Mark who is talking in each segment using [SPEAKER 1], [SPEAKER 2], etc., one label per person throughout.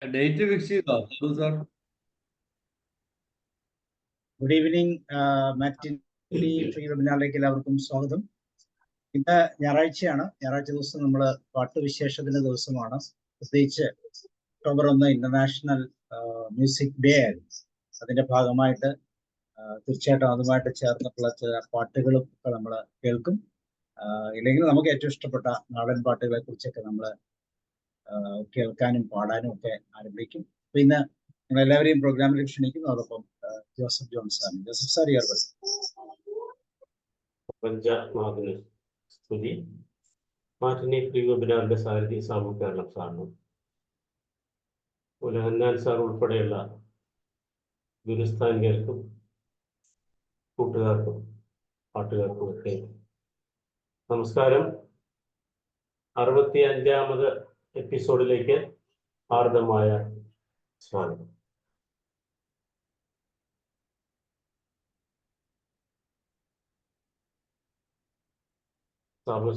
[SPEAKER 1] Date fix ചെയ്തോ sir?
[SPEAKER 2] Good evening. Matinee free വെബിനാറിലേക്ക് എല്ലാവർക്കും സ്വാഗതം. ഇന്ന് ഞായറാഴ്ചയാണ്. ഞായറാഴ്ച ദിവസം നമ്മൾ പാട്ടുവിശേഷത്തിന്റെ ദിവസമാണ്. പ്രത്യേകിച്ച് ഒക്ടോബർ 1 ഇന്റർനാഷണൽ മ്യൂസിക് ഡേ ആയിരുന്നു. അതിന്റെ ഭാഗമായിട്ട് തീർച്ചയായിട്ടും അതുമായിട്ട് ചേർന്നിട്ടുള്ള ചില പാട്ടുകളും ഒക്കെ നമ്മൾ കേൾക്കും. ഇല്ലെങ്കിൽ നമുക്ക് ഏറ്റവും ഇഷ്ടപ്പെട്ട നാടൻ പാട്ടുകളെ കുറിച്ചൊക്കെ നമ്മൾ കേൾക്കാനും പാടാനും ഒക്കെ ആരംഭിക്കും. അപ്പൊ ഇന്ന് നിങ്ങൾ എല്ലാവരെയും പ്രോഗ്രാമിലേക്ക് ക്ഷണിക്കുന്നു. അതോടൊപ്പം ജോസഫ് ജോൺസ് ആണ്. ജോസഫ് സാർ ഇയർ
[SPEAKER 3] സ്തുതി. മാറ്റിനി ഫ്രീ വെബിനാറിന്റെ സാരഥി സാമൂഹ്യ സാറിനും ഹന്നാൻ സാർ ഉൾപ്പെടെയുള്ള ഗുരുസ്ഥാനികർക്കും കൂട്ടുകാർക്കും പാട്ടുകാർക്കും ഒക്കെ നമസ്കാരം. 65ാമത് എപ്പിസോഡിലേക്ക് ഹാർദമായ സ്വാഗതം.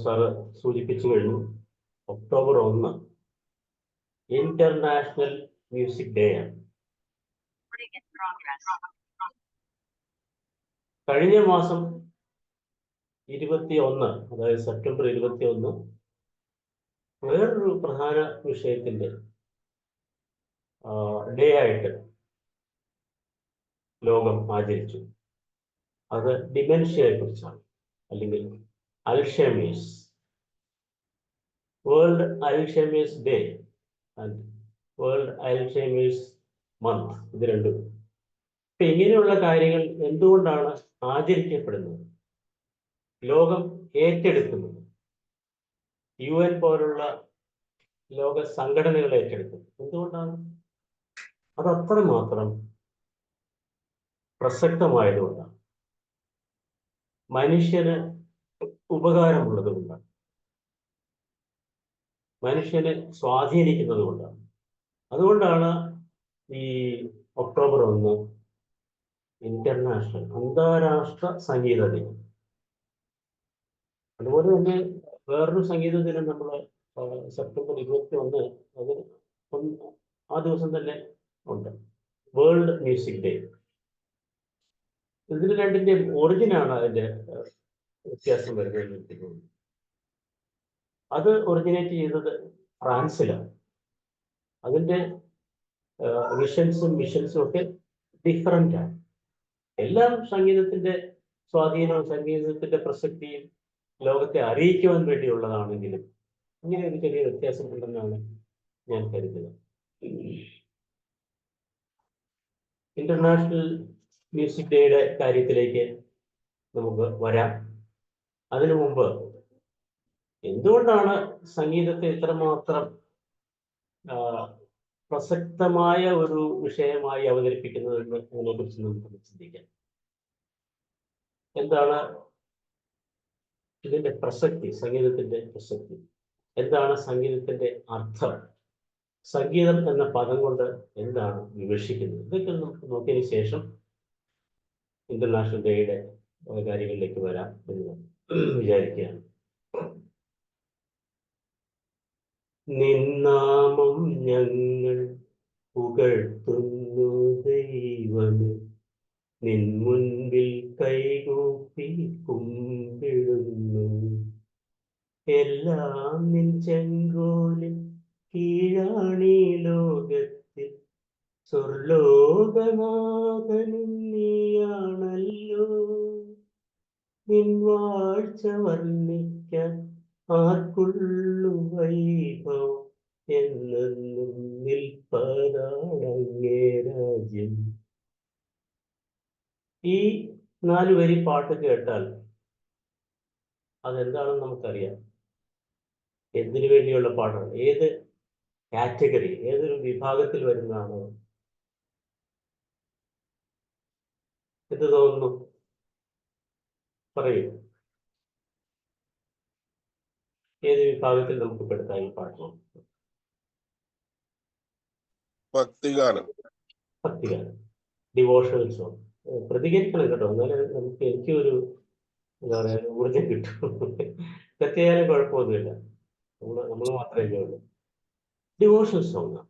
[SPEAKER 3] സാറ് സൂചിപ്പിച്ചു കഴിഞ്ഞു. ഒക്ടോബർ 1 ഇന്റർനാഷണൽ മ്യൂസിക് ഡേ ആണ്. കഴിഞ്ഞ മാസം 21, അതായത് സെപ്റ്റംബർ 21, വേറൊരു പ്രധാന വിഷയത്തിന്റെ ഡേ ആയിട്ട് ലോകം ആചരിച്ചു. അത് ഡിമെൻഷ്യയെ കുറിച്ചാണ്, അല്ലെങ്കിൽ Alzheimer's. World Alzheimer's day and world Alzheimer's month, ഇത് രണ്ടും. ഇപ്പൊ ഇങ്ങനെയുള്ള കാര്യങ്ങൾ എന്തുകൊണ്ടാണ് ആചരിക്കപ്പെടുന്നത്, ലോകം ഏറ്റെടുക്കുന്നത്, UN പോലുള്ള ലോക സംഘടനകൾ ഏറ്റെടുക്കുന്നത് എന്തുകൊണ്ടാണ്? അത് അത്രമാത്രം പ്രസക്തമായതുകൊണ്ടാണ്, മനുഷ്യന് ഉപകാരമുള്ളത് കൊണ്ടാണ്, മനുഷ്യനെ സ്വാധീനിക്കുന്നത് കൊണ്ടാണ്. അതുകൊണ്ടാണ് ഈ ഒക്ടോബർ 1 ഇന്റർനാഷണൽ, അന്താരാഷ്ട്ര സംഗീത ദിനം. അതുപോലെ തന്നെ വേറൊരു സംഗീത ദിനം നമ്മൾ സെപ്റ്റംബർ 21 അത് ആ ദിവസം തന്നെ ഉണ്ട്, വേൾഡ് മ്യൂസിക് ഡേ. ഇതിന് രണ്ടിന്റെ ഒറിജിനാണ് അതിന്റെ വ്യത്യാസം വരുന്നത്. അത് ഒറിജിനേറ്റ് ചെയ്തത് ഫ്രാൻസിലാണ്. അതിന്റെ വിഷൻസും മിഷൻസും ഒക്കെ ഡിഫറൻ്റ് ആണ്. എല്ലാം സംഗീതത്തിന്റെ സ്വാധീനവും സംഗീതത്തിന്റെ പ്രസക്തിയും ലോകത്തെ അറിയിക്കുവാൻ വേണ്ടിയുള്ളതാണെങ്കിലും ഇങ്ങനെ ഒരു ചെറിയ വ്യത്യാസം ഉണ്ടെന്നാണ് ഞാൻ കരുതുന്നത്. ഇന്റർനാഷണൽ മ്യൂസിക് ഡേയുടെ കാര്യത്തിലേക്ക് നമുക്ക് വരാം. അതിനു മുമ്പ് എന്തുകൊണ്ടാണ് സംഗീതത്തെ ഇത്രമാത്രം പ്രസക്തമായ ഒരു വിഷയമായി അവതരിപ്പിക്കുന്നതെന്ന് അതിനെക്കുറിച്ച് നമുക്ക് ചിന്തിക്കാം. എന്താണ് ഇതിന്റെ പ്രസക്തി, സംഗീതത്തിന്റെ പ്രസക്തി എന്താണ്, സംഗീതത്തിന്റെ അർത്ഥം, സംഗീതം എന്ന പദം കൊണ്ട് എന്താണ് വിവക്ഷിക്കുന്നത്, ഇതൊക്കെ നമുക്ക് നോക്കിയതിന് ശേഷം ഇന്റർനാഷണൽ ഡേയുടെ കാര്യങ്ങളിലേക്ക് വരാം എന്ന് വിചാരിക്കുകയാണ്. നിന്നാമം ഞങ്ങൾ പുകഴ്ത്തുന്നു ദൈവമേ, നിൻ മുൻപിൽ കൈകൂപ്പി കുമ്പിടുന്നു. എല്ലാം നിൻ ചെങ്കോലിൽ കീഴാണീ ലോകത്തിൽ, സ്വർലോകനാഥനും നീയാണല്ലോ. നിൻ വാഴ്ച വർണ്ണിക്കാൻ ആർക്കുള്ളു വൈഭവം, എന്നെന്നും നിൽപ്പതാണങ്ങേ രാജ്യം. ഈ 4 വരി പാട്ട് കേട്ടാൽ അതെന്താണെന്ന് നമുക്കറിയാം. എന്തിനു വേണ്ടിയുള്ള പാട്ടാണ്, ഏത് കാറ്റഗറി, ഏതൊരു വിഭാഗത്തിൽ വരുന്നതാണ്? എന്ത് തോന്നുന്നു, പറയൂ. ഏത് വിഭാഗത്തിൽ നമുക്ക് പെടുത്താം ഈ പാട്ട്?
[SPEAKER 4] ഭക്തിഗാനം,
[SPEAKER 3] ഡിവോഷണൽ സോങ്. പ്രതികരിക്കണം കേട്ടോ, എന്നാലും എനിക്കൊരു എന്താ പറയാ ഊർജം കിട്ടും. തെറ്റിയാലും കുഴപ്പമൊന്നുമില്ല, നമ്മൾ മാത്രമേ ഉള്ളൂ. ഡിവോഷണൽ സോങ്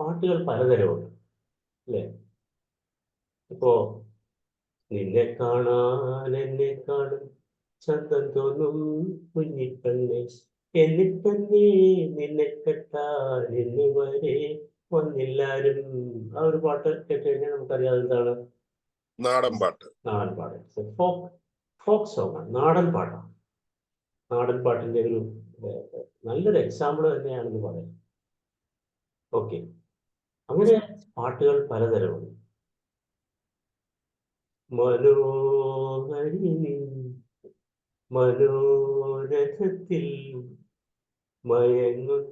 [SPEAKER 3] പാട്ടുകൾ പലതരമുണ്ട് അല്ലേ? ഇപ്പോ നിന്നെ കാണാൻ എന്നെ കാണും ചന്തം തോന്നും കുഞ്ഞിപ്പെണ്ണെ, എന്നിട്ടെന്നെ നിന്നെ കെട്ടാൻ ഇന്ന് വരെ വന്നില്ലാരും. ആ ഒരു പാട്ട് കേട്ട് കഴിഞ്ഞാൽ നമുക്കറിയാം എന്താണ്
[SPEAKER 4] നാടൻ പാട്ട്.
[SPEAKER 3] നാടൻ പാട്ട്. ഫോക്ക് സോങ് ആണ്, നാടൻ പാട്ടാണ്. നാടൻ പാട്ടിന്റെ ഒരു നല്ലൊരു എക്സാമ്പിൾ തന്നെയാണെന്ന് പറയാം. ഓക്കെ, അങ്ങനെ പാട്ടുകൾ പലതരമുണ്ട്. മനോഹരിണി മനോരഥത്തിൽ മയങ്ങും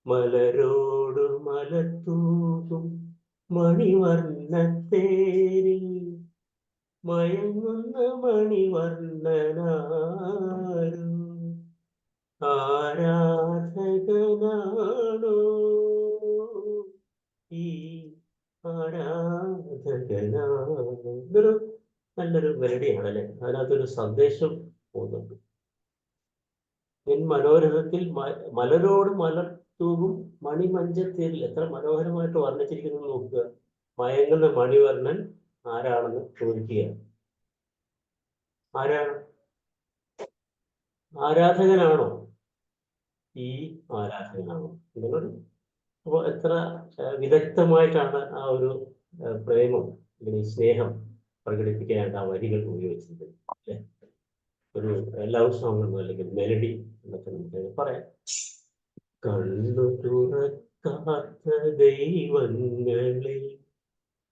[SPEAKER 3] മലരോട് മലത്തൂകും മണിവർണ്ണത്തേരിൽ മയങ്ങുന്ന മണിവർണ്ണനാരും ആരാധകനാണോ ഈ ആരാധകനാണോ? ഇതൊരു നല്ലൊരു മെലഡിയാണല്ലേ, അതിനകത്തൊരു സന്ദേശം പോകുന്നുണ്ട്. എൻ മനോരഥത്തിൽ മലരോട് മലർ തൂകും മണിമഞ്ചത്തേരിൽ. എത്ര മനോഹരമായിട്ട് വർണ്ണിച്ചിരിക്കുന്നു നോക്കുക. മയങ്ങുന്ന മണിവർണ്ണൻ ആരാണെന്ന് ചോദിക്കുകയാണ്. ആരാണ്? ആരാധകനാണോ? ഈ ആരാധകനാണോ? എന്നുള്ളത്. അപ്പോൾ എത്ര വിദഗ്ധമായിട്ടാണ് ആ ഒരു പ്രേമം അല്ലെങ്കിൽ സ്നേഹം പ്രകടിപ്പിക്കാനായിട്ട് ആ വരികൾ ഉപയോഗിച്ചത് അല്ലേ? ഒരു ലവ് സോങ് എന്നോ അല്ലെങ്കിൽ മെലഡി എന്നൊക്കെ നമുക്ക് പറയാം. കണ്ണു തുറക്കാത്ത ദൈവങ്ങളെ,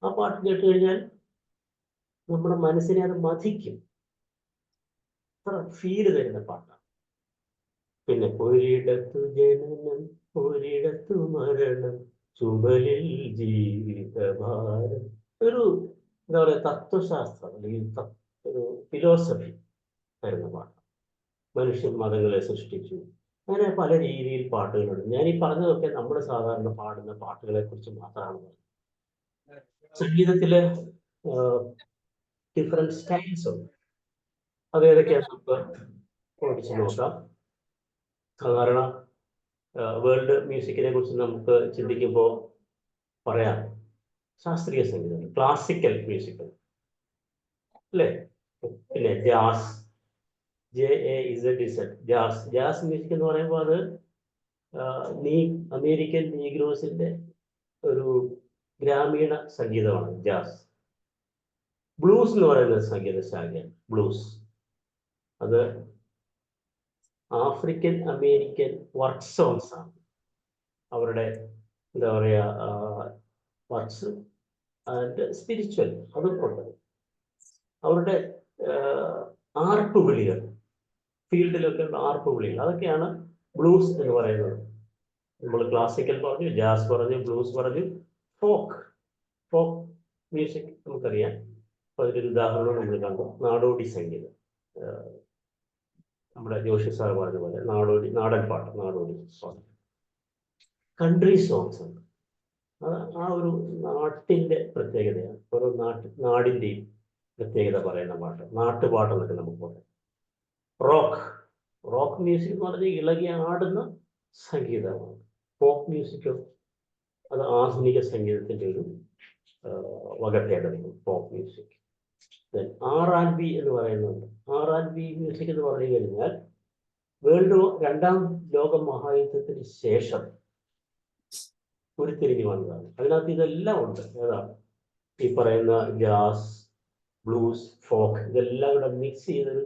[SPEAKER 3] ആ പാട്ട് കേട്ട് കഴിഞ്ഞാൽ നമ്മുടെ മനസ്സിനെ അത് മഥിക്കും. അത്ര ഫീല് തരുന്ന പാട്ടാണ്. പിന്നെ ഒരിടത്തു ജനനം ഒരിടത്തു മരണം ചുമലിൽ ജീവിതഭാരം. ഒരു എന്താ പറയുക, തത്വശാസ്ത്രം അല്ലെങ്കിൽ ഒരു ഫിലോസഫി തരുന്ന പാട്ട്. മനുഷ്യൻ മതങ്ങളെ സൃഷ്ടിച്ചു. അങ്ങനെ പല രീതിയിൽ പാട്ടുകളുണ്ട്. ഞാൻ ഈ പറഞ്ഞതൊക്കെ നമ്മൾ സാധാരണ പാടുന്ന പാട്ടുകളെ കുറിച്ച് മാത്രമാണ് പറയുന്നത്. സംഗീതത്തില് ഡിഫറെന്റ് സ്റ്റൈൽസ് ഉണ്ട്. അതേതൊക്കെയാണ് നമുക്ക് ഓടിച്ചു നോക്കാം. സാധാരണ വേൾഡ് മ്യൂസിക്കിനെ കുറിച്ച് നമുക്ക് ചിന്തിക്കുമ്പോൾ പറയാം ശാസ്ത്രീയ സംഗീതം, ക്ലാസിക്കൽ മ്യൂസിക് അല്ലേ? പിന്നെ ജാസ്, JAZZ, ജാസ് മ്യൂസിക് എന്ന് പറയുമ്പോൾ അത് അമേരിക്കൻ നീഗ്രോസിന്റെ ഒരു ഗ്രാമീണ സംഗീതമാണ് ജാസ്. ബ്ലൂസ് എന്ന് പറയുന്ന സംഗീത ശാഖയാണ് ബ്ലൂസ്. അത് ആഫ്രിക്കൻ അമേരിക്കൻ വർക്ക് സോങ്സ് ആണ്. അവരുടെ എന്താ പറയുക, വർക്ക്സ് ആൻഡ് സ്പിരിച്വൽ അതും ഉണ്ട്. അവരുടെ ആർപ്പ് വിളികൾ, ഫീൽഡിലൊക്കെ ഉള്ള ആർപ്പ് വിളികൾ, അതൊക്കെയാണ് ബ്ലൂസ് എന്ന് പറയുന്നത്. നമ്മൾ ക്ലാസിക്കൽ പറഞ്ഞു, ജാസ് പറഞ്ഞു, ബ്ലൂസ് പറഞ്ഞു, ഫോക്ക് മ്യൂസിക് നമുക്കറിയാം. അപ്പോൾ അതിൻ്റെ ഒരു ഉദാഹരണം നമ്മൾ കണ്ടു, നാടോടി സംഗീതം. നമ്മുടെ ജോഷി സാർ പറഞ്ഞ പോലെ നാടൻ പാട്ട്, നാടോടി പാട്ട്. കൺട്രി സോങ്സ് ഉണ്ട്. അത് ആ ഒരു നാട്ടിൻ്റെ പ്രത്യേകതയാണ്. ഓരോ നാടിൻ്റെയും പ്രത്യേകത പറയുന്ന പാട്ട്, നാട്ടുപാട്ടെന്നൊക്കെ നമുക്ക് പറയാം. റോക്ക് മ്യൂസിക് എന്ന് പറഞ്ഞാൽ ഇളകി ആടുന്ന സംഗീതമാണ്. ഫോക്ക് മ്യൂസിക്കോ അത് ആധുനിക സംഗീതത്തിൻ്റെ ഒരു വകഭേദമാണ് ഫോക്ക് മ്യൂസിക്. R&B എന്ന് പറയുന്നുണ്ട്. R&B മ്യൂസിക് എന്ന് പറഞ്ഞു കഴിഞ്ഞാൽ രണ്ടാം ലോക മഹായുദ്ധത്തിന് ശേഷം ഉരുത്തിരിഞ്ഞു വന്നതാണ്. അതിനകത്ത് ഇതെല്ലാം ഉണ്ട്. ഏതാണ് ഈ പറയുന്ന ജാസ്, ബ്ലൂസ്, ഫോക്ക്, ഇതെല്ലാം കൂടെ മിക്സ് ചെയ്തൊരു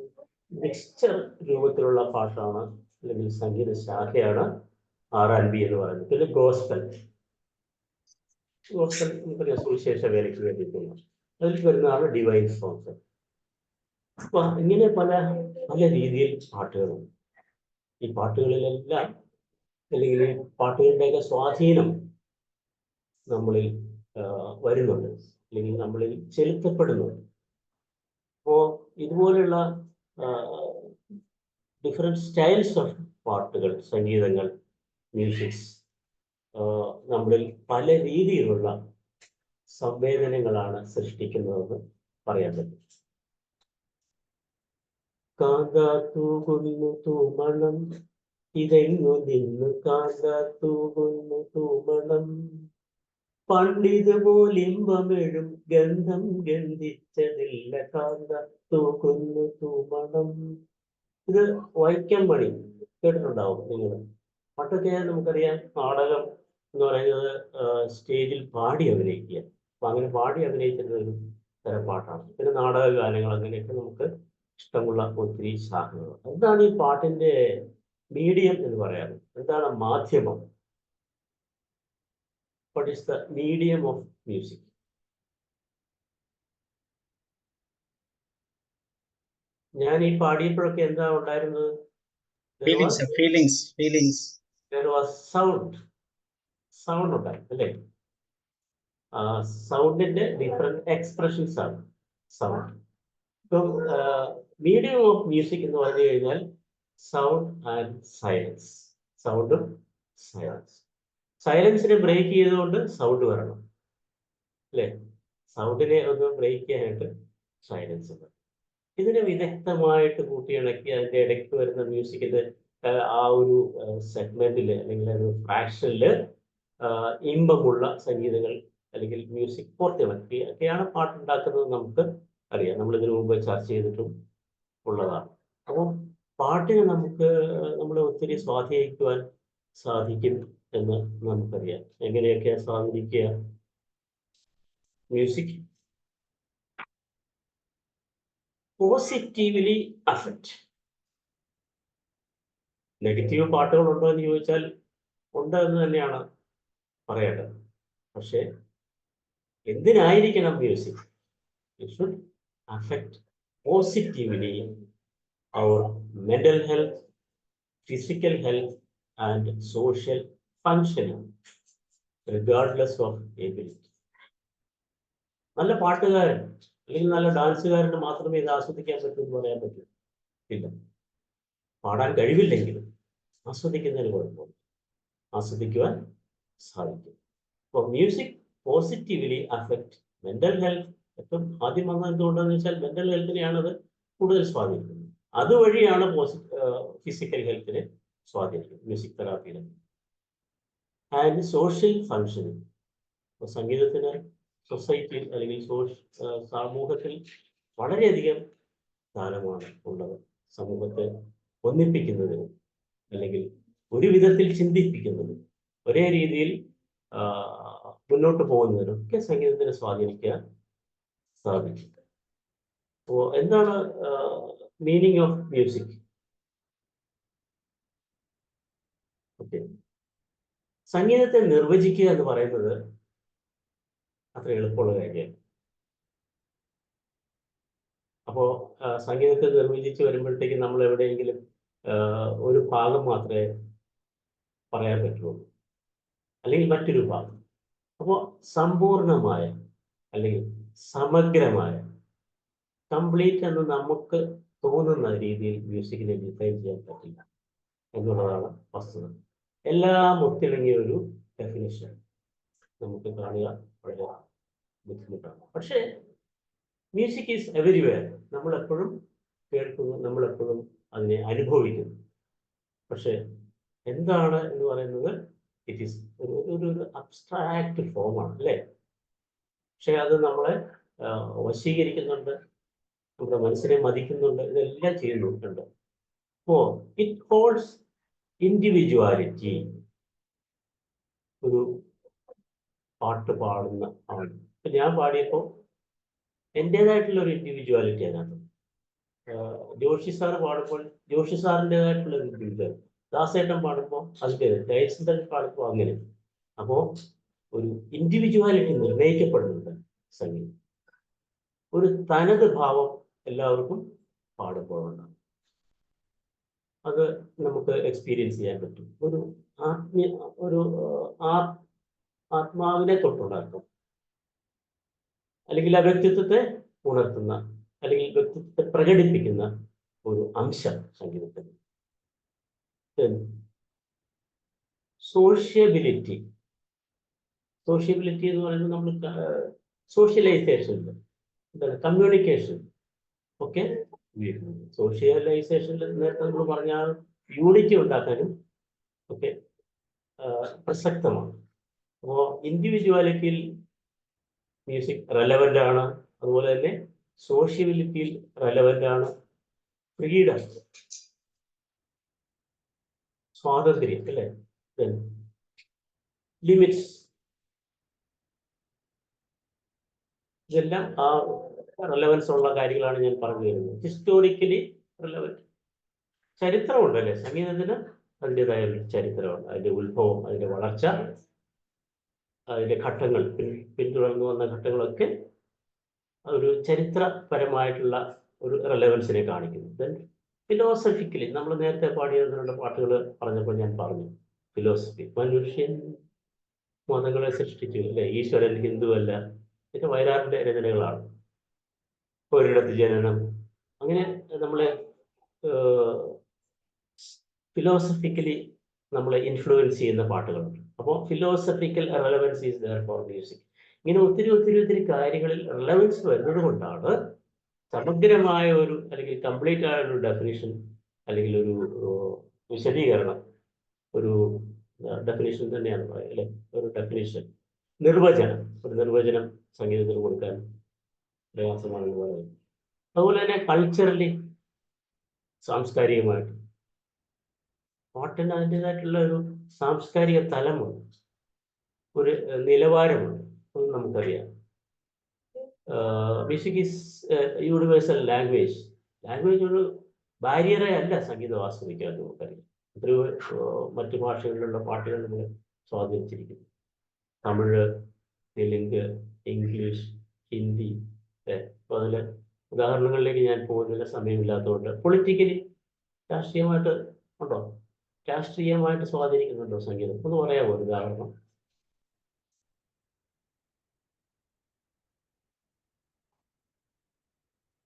[SPEAKER 3] മിക്സ്ചർ രൂപത്തിലുള്ള പാട്ടാണ് അല്ലെങ്കിൽ സംഗീത ശാഖയാണ് R&B എന്ന് പറയുന്നത്. പിന്നെ ഗോസ്പൽ നമുക്കറിയാം, സുവിശേഷ വേലയ്ക്ക് വേണ്ടിയിട്ടുള്ള അതിൽ വരുന്നതാണ് ഡിവൈൻ സോങ്സ്. അപ്പൊ ഇങ്ങനെ പല രീതിയിൽ പാട്ടുകളുണ്ട്. ഈ പാട്ടുകളിലെല്ലാം അല്ലെങ്കിൽ ഈ പാട്ടുകളുടെയൊക്കെ സ്വാധീനം നമ്മളിൽ വരുന്നുണ്ട്, അല്ലെങ്കിൽ നമ്മളിൽ ചെലുത്തപ്പെടുന്നുണ്ട്. അപ്പോൾ ഇതുപോലുള്ള ഡിഫറെൻറ്റ് സ്റ്റൈൽസ് ഓഫ് പാട്ടുകൾ, സംഗീതങ്ങൾ, മ്യൂസിക്സ് നമ്മളിൽ പല രീതിയിലുള്ള സംവേദനങ്ങളാണ് സൃഷ്ടിക്കുന്നതെന്ന് പറയാൻ പറ്റും. കാന്താത്തൂകുന്നു തൂമണം ഇതെങ്ങു നിന്ന് കാന്താത്തൂകുന്നു തൂമണം പണ്ടിതുപോലിമ്പമെഴും ഗന്ധം ഗന്ധിച്ചതില്ല കാന്ത തൂക്കുന്നു തൂമണം. ഇത് വൈക്കം മണി കേട്ടിട്ടുണ്ടാവും നിങ്ങൾ. പണ്ടൊക്കെ നമുക്കറിയാം നാടകം എന്ന് പറയുന്നത് സ്റ്റേജിൽ പാടി അഭിനയിക്കുക. അപ്പൊ അങ്ങനെ പാടി അഭിനയിച്ചിരുന്ന ഒരു തരം പാട്ടാണ്. പിന്നെ നാടക ഗാനങ്ങൾ അങ്ങനെയൊക്കെ നമുക്ക് ഇഷ്ടമുള്ള ഒത്തിരി ശാഖകൾ. എന്താണ് ഈ പാട്ടിന്റെ മീഡിയം എന്ന് പറയാറ്? എന്താണ് മാധ്യമം? What is the medium of music? ഞാൻ ഈ പാടിയപ്പോഴൊക്കെ എന്താ ഉണ്ടായിരുന്നത്? സൗണ്ട് ഉണ്ടായിരുന്നു അല്ലേ? സൗണ്ടിന്റെ ഡിഫറെന്റ് എക്സ്പ്രഷൻസ് ആണ് സൗണ്ട്. ഇപ്പം മീഡിയം ഓഫ് മ്യൂസിക് എന്ന് പറഞ്ഞു കഴിഞ്ഞാൽ സൗണ്ട് ആൻഡ് സൈലൻസ്. സൗണ്ടും സൈലൻസ്. സൈലൻസിനെ ബ്രേക്ക് ചെയ്തുകൊണ്ട് സൗണ്ട് വരണം അല്ലേ? സൗണ്ടിനെ ഒന്ന് ബ്രേക്ക് ചെയ്യാനായിട്ട് സൈലൻസ് ഉണ്ട്. ഇതിനെ വിദഗ്ധമായിട്ട് കൂട്ടിയിണക്കി അതിൻ്റെ ഇടയ്ക്ക് വരുന്ന മ്യൂസിക്കിന്റെ ആ ഒരു സെഗ്മെന്റിൽ അല്ലെങ്കിൽ ഒരു ഫ്രാക്ഷനില് ഇമ്പമുള്ള സംഗീതങ്ങൾ അല്ലെങ്കിൽ മ്യൂസിക് കോർത്തിണക്കി ഒക്കെയാണ് പാട്ടുണ്ടാക്കുന്നത്. നമുക്ക് അറിയാം, നമ്മൾ ഇതിനു മുമ്പ് ചർച്ച ചെയ്തിട്ടും ഉള്ളതാണ്. അപ്പം പാട്ടിനെ നമ്മളെ ഒത്തിരി സ്വാധീനിക്കുവാൻ സാധിക്കും എന്ന് നമുക്കറിയാം. എങ്ങനെയൊക്കെയാണ് സ്വാധീനിക്കുക? Music positively affect. നെഗറ്റീവ് പാട്ടുകൾ ഉണ്ടോ എന്ന് ചോദിച്ചാൽ ഉണ്ട് എന്ന് തന്നെയാണ് പറയേണ്ടത്. പക്ഷെ എന്തിനായിരിക്കണം music? It should affect positively our mental health, physical health and social functioning regardless of ability. നല്ല പാട്ടുകാരൻ അല്ലെങ്കിൽ നല്ല ഡാൻസുകാരന് മാത്രമേ ഇത് ആസ്വദിക്കാൻ പറ്റൂ എന്ന് പറയാൻ പറ്റൂ? ഇല്ല. പാടാൻ കഴിവില്ലെങ്കിലും ആസ്വദിക്കുന്നതിന് കുഴപ്പമില്ല, ആസ്വദിക്കുവാൻ സാധിക്കും. അപ്പോൾ music positively affect mental health. ഏറ്റവും ആദ്യം വന്നത് എന്തുകൊണ്ടാണെന്ന് വെച്ചാൽ മെന്റൽ ഹെൽത്തിനെയാണ് അത് കൂടുതൽ സ്വാധീനിക്കുന്നത്. അതുവഴിയാണ് ഫിസിക്കൽ ഹെൽത്തിനെ സ്വാധീനിക്കുന്നത് മ്യൂസിക് തെറാപ്പിയിൽ. And social functioning. അപ്പോൾ സംഗീതത്തിന് സൊസൈറ്റിയിൽ അല്ലെങ്കിൽ സമൂഹത്തിൽ വളരെയധികം സ്ഥാനമാണ് ഉള്ളത്. സമൂഹത്തെ ഒന്നിപ്പിക്കുന്നതിന് അല്ലെങ്കിൽ ഒരു വിധത്തിൽ ചിന്തിപ്പിക്കുന്നതിന്, ഒരേ രീതിയിൽ മുന്നോട്ട് പോകുന്നതിനൊക്കെ സംഗീതത്തിനെ സ്വാധീനിക്കാൻ സാധിക്കും. അപ്പോൾ എന്താണ് മീനിങ് ഓഫ് മ്യൂസിക്? ഓക്കെ, സംഗീതത്തെ നിർവചിക്കുക എന്ന് പറയുന്നത് അത്ര എളുപ്പമുള്ള കാര്യമാണ്. അപ്പോൾ സംഗീതത്തെ നിർവചിച്ച് വരുമ്പോഴത്തേക്കും നമ്മൾ എവിടെയെങ്കിലും ഒരു ഭാഗം മാത്രമേ പറയാൻ പറ്റുള്ളൂ, അല്ലെങ്കിൽ മറ്റൊരു ഭാഗം. അപ്പോൾ സമ്പൂർണമായ അല്ലെങ്കിൽ സമഗ്രമായ, കംപ്ലീറ്റ് എന്ന് നമുക്ക് തോന്നുന്ന രീതിയിൽ മ്യൂസിക്കിനെ ഡിഫൈൻ ചെയ്യാൻ പറ്റില്ല എന്നുള്ളതാണ് വസ്തുത. എല്ലാം ഒത്തിണങ്ങിയ ഒരു ഡെഫിനിഷൻ നമുക്ക് കാണുക വളരെ ബുദ്ധിമുട്ടാണ്. പക്ഷേ മ്യൂസിക് ഈസ് എവരിവെയർ. നമ്മളെപ്പോഴും കേൾക്കുന്നു, നമ്മളെപ്പോഴും അതിനെ അനുഭവിക്കുന്നു. പക്ഷെ എന്താണ് എന്ന് പറയുന്നത്? ഇറ്റ് ഈസ് ഒരു അബ്സ്ട്രാക്ട് ഫോമാണ് അല്ലേ? പക്ഷെ അത് നമ്മളെ വശീകരിക്കുന്നുണ്ട്, നമ്മുടെ മനസ്സിനെ മതിക്കുന്നുണ്ട്, ഇതെല്ലാം ചെയ്യുന്നുണ്ട്. അപ്പോൾ ഇറ്റ് ഹോൾഡ്സ് ഇൻഡിവിജ്വാലിറ്റി. ഒരു പാട്ട് പാടുന്ന ആൾ, ഇപ്പം ഞാൻ പാടിയപ്പോൾ എൻ്റേതായിട്ടുള്ള ഒരു ഇൻഡിവിജ്വാലിറ്റി അതിനകത്ത്. ജോഷി സാർ പാടുമ്പോൾ ജോഷി സാറിൻ്റെതായിട്ടുള്ള ഒരു ഇൻഡിവിജ്വാലിറ്റി, ദാസേട്ടൻ പാടുമ്പോൾ അതിൻ്റെ, ജയചന്ദ്രൻ പാടുമ്പോൾ അങ്ങനെ. അപ്പോൾ ഒരു ഇൻഡിവിജ്വാലിറ്റി നിർണ്ണയിക്കപ്പെടുന്നുണ്ട് സംഗീതം. ഒരു തനത് ഭാവം എല്ലാവർക്കും പാടുമ്പോഴുണ്ടാകും. അത് നമുക്ക് എക്സ്പീരിയൻസ് ചെയ്യാൻ പറ്റും. ഒരു ആത്മാവിനെ തൊട്ടുണർത്തും, അല്ലെങ്കിൽ ആ വ്യക്തിത്വത്തെ ഉണർത്തുന്ന, അല്ലെങ്കിൽ വ്യക്തിത്വത്തെ പ്രകടിപ്പിക്കുന്ന ഒരു അംശം സംഗീതത്തിന്. സോഷ്യബിലിറ്റി എന്ന് പറയുന്നത് നമ്മൾ സോഷ്യലൈസേഷൻ, എന്താണ്, കമ്മ്യൂണിക്കേഷൻ ഒക്കെ ഉപയോഗിക്കുന്നത്. സോഷ്യലൈസേഷനിൽ നേരത്തെ നമ്മൾ പറഞ്ഞാൽ യൂണിറ്റി ഉണ്ടാക്കാനും ഒക്കെ പ്രസക്തമാണ്. അപ്പോൾ ഇൻഡിവിജ്വാലിറ്റിയിൽ മ്യൂസിക് റെലവൻ്റ് ആണ്, അതുപോലെ തന്നെ സോഷ്യബിലിറ്റിയിൽ റെലവൻ്റ് ആണ്. ഫ്രീഡം, സ്വാതന്ത്ര്യം, അല്ലേ, ലിമിറ്റ്സ്, ഇതെല്ലാം ആ റെലവൻസ് ഉള്ള കാര്യങ്ങളാണ് ഞാൻ പറഞ്ഞു തരുന്നത്. Historically relevant. ചരിത്രമുണ്ടല്ലേ സംഗീതത്തിന്, അതിൻ്റെതായ ഒരു ചരിത്രമുണ്ട്. അതിൻ്റെ ഉത്ഭവം, അതിൻ്റെ വളർച്ച, അതിൻ്റെ ഘട്ടങ്ങൾ, പിന്തുടർന്നു വന്ന ഘട്ടങ്ങളൊക്കെ ഒരു ചരിത്രപരമായിട്ടുള്ള ഒരു റെലവൻസിനെ കാണിക്കുന്നു. ദെൻ ഫിലോസഫിക്കലി, നമ്മൾ നേരത്തെ പാടിയതിനുള്ള പാട്ടുകൾ പറഞ്ഞപ്പോൾ ഞാൻ പറഞ്ഞു, ഫിലോസഫി, മനുഷ്യൻ മതങ്ങളെ സൃഷ്ടിച്ചു, അല്ലേ, ഈശ്വരൻ ഹിന്ദുവല്ല, ഇതൊക്കെ വയലാറിൻ്റെ രചനകളാണ്. ഒരിടത്ത് ജനനം, അങ്ങനെ നമ്മളെ ഫിലോസഫിക്കലി നമ്മളെ ഇൻഫ്ലുവൻസ് ചെയ്യുന്ന പാട്ടുകളുണ്ട്. അപ്പോൾ philosophical relevance is there for music. ഇങ്ങനെ ഒത്തിരി കാര്യങ്ങളിൽ റെലവൻസ് വരുന്നത് കൊണ്ടാണ് സമഗ്രമായ ഒരു, അല്ലെങ്കിൽ കംപ്ലീറ്റ് ആയ ഒരു ഡെഫിനിഷൻ, അല്ലെങ്കിൽ ഒരു വിശദീകരണം, ഒരു ഡെഫിനിഷൻ തന്നെയാണ് പറയുക, അല്ലെ, ഒരു ഡെഫിനിഷൻ, ഒരു നിർവചനം സംഗീതത്തിന് കൊടുക്കാൻ പ്രയാസമാണെന്ന് പറയുന്നത്. അതുപോലെ തന്നെ കൾച്ചറലി, സാംസ്കാരികമായിട്ട് പാട്ടിന് അതിൻ്റെതായിട്ടുള്ള ഒരു സാംസ്കാരിക തലമുണ്ട്, ഒരു നിലവാരമുണ്ട്. അത് നമുക്കറിയാം. Music is universal language. ഒരു ബാരിയറെ അല്ല സംഗീതം ആസ്വദിക്കാൻ, നമുക്കറിയാം. എത്രയോ മറ്റു ഭാഷകളിലുള്ള പാട്ടുകൾ നമ്മൾ സ്വാധീനിച്ചിരിക്കുന്നു. തമിഴ്, തെലുങ്ക്, ഇംഗ്ലീഷ്, ഹിന്ദി. അപ്പോൾ അതിൽ ഉദാഹരണങ്ങളിലേക്ക് ഞാൻ പോകുന്നില്ല, സമയമില്ലാത്തതുകൊണ്ട്. പൊളിറ്റിക്കലി, രാഷ്ട്രീയമായിട്ട് ഉണ്ടോ, രാഷ്ട്രീയമായിട്ട് സ്വാധീനിക്കുന്നുണ്ടോ സംഗീതം? ഒന്ന് പറയാമോ ഒരു ഉദാഹരണം?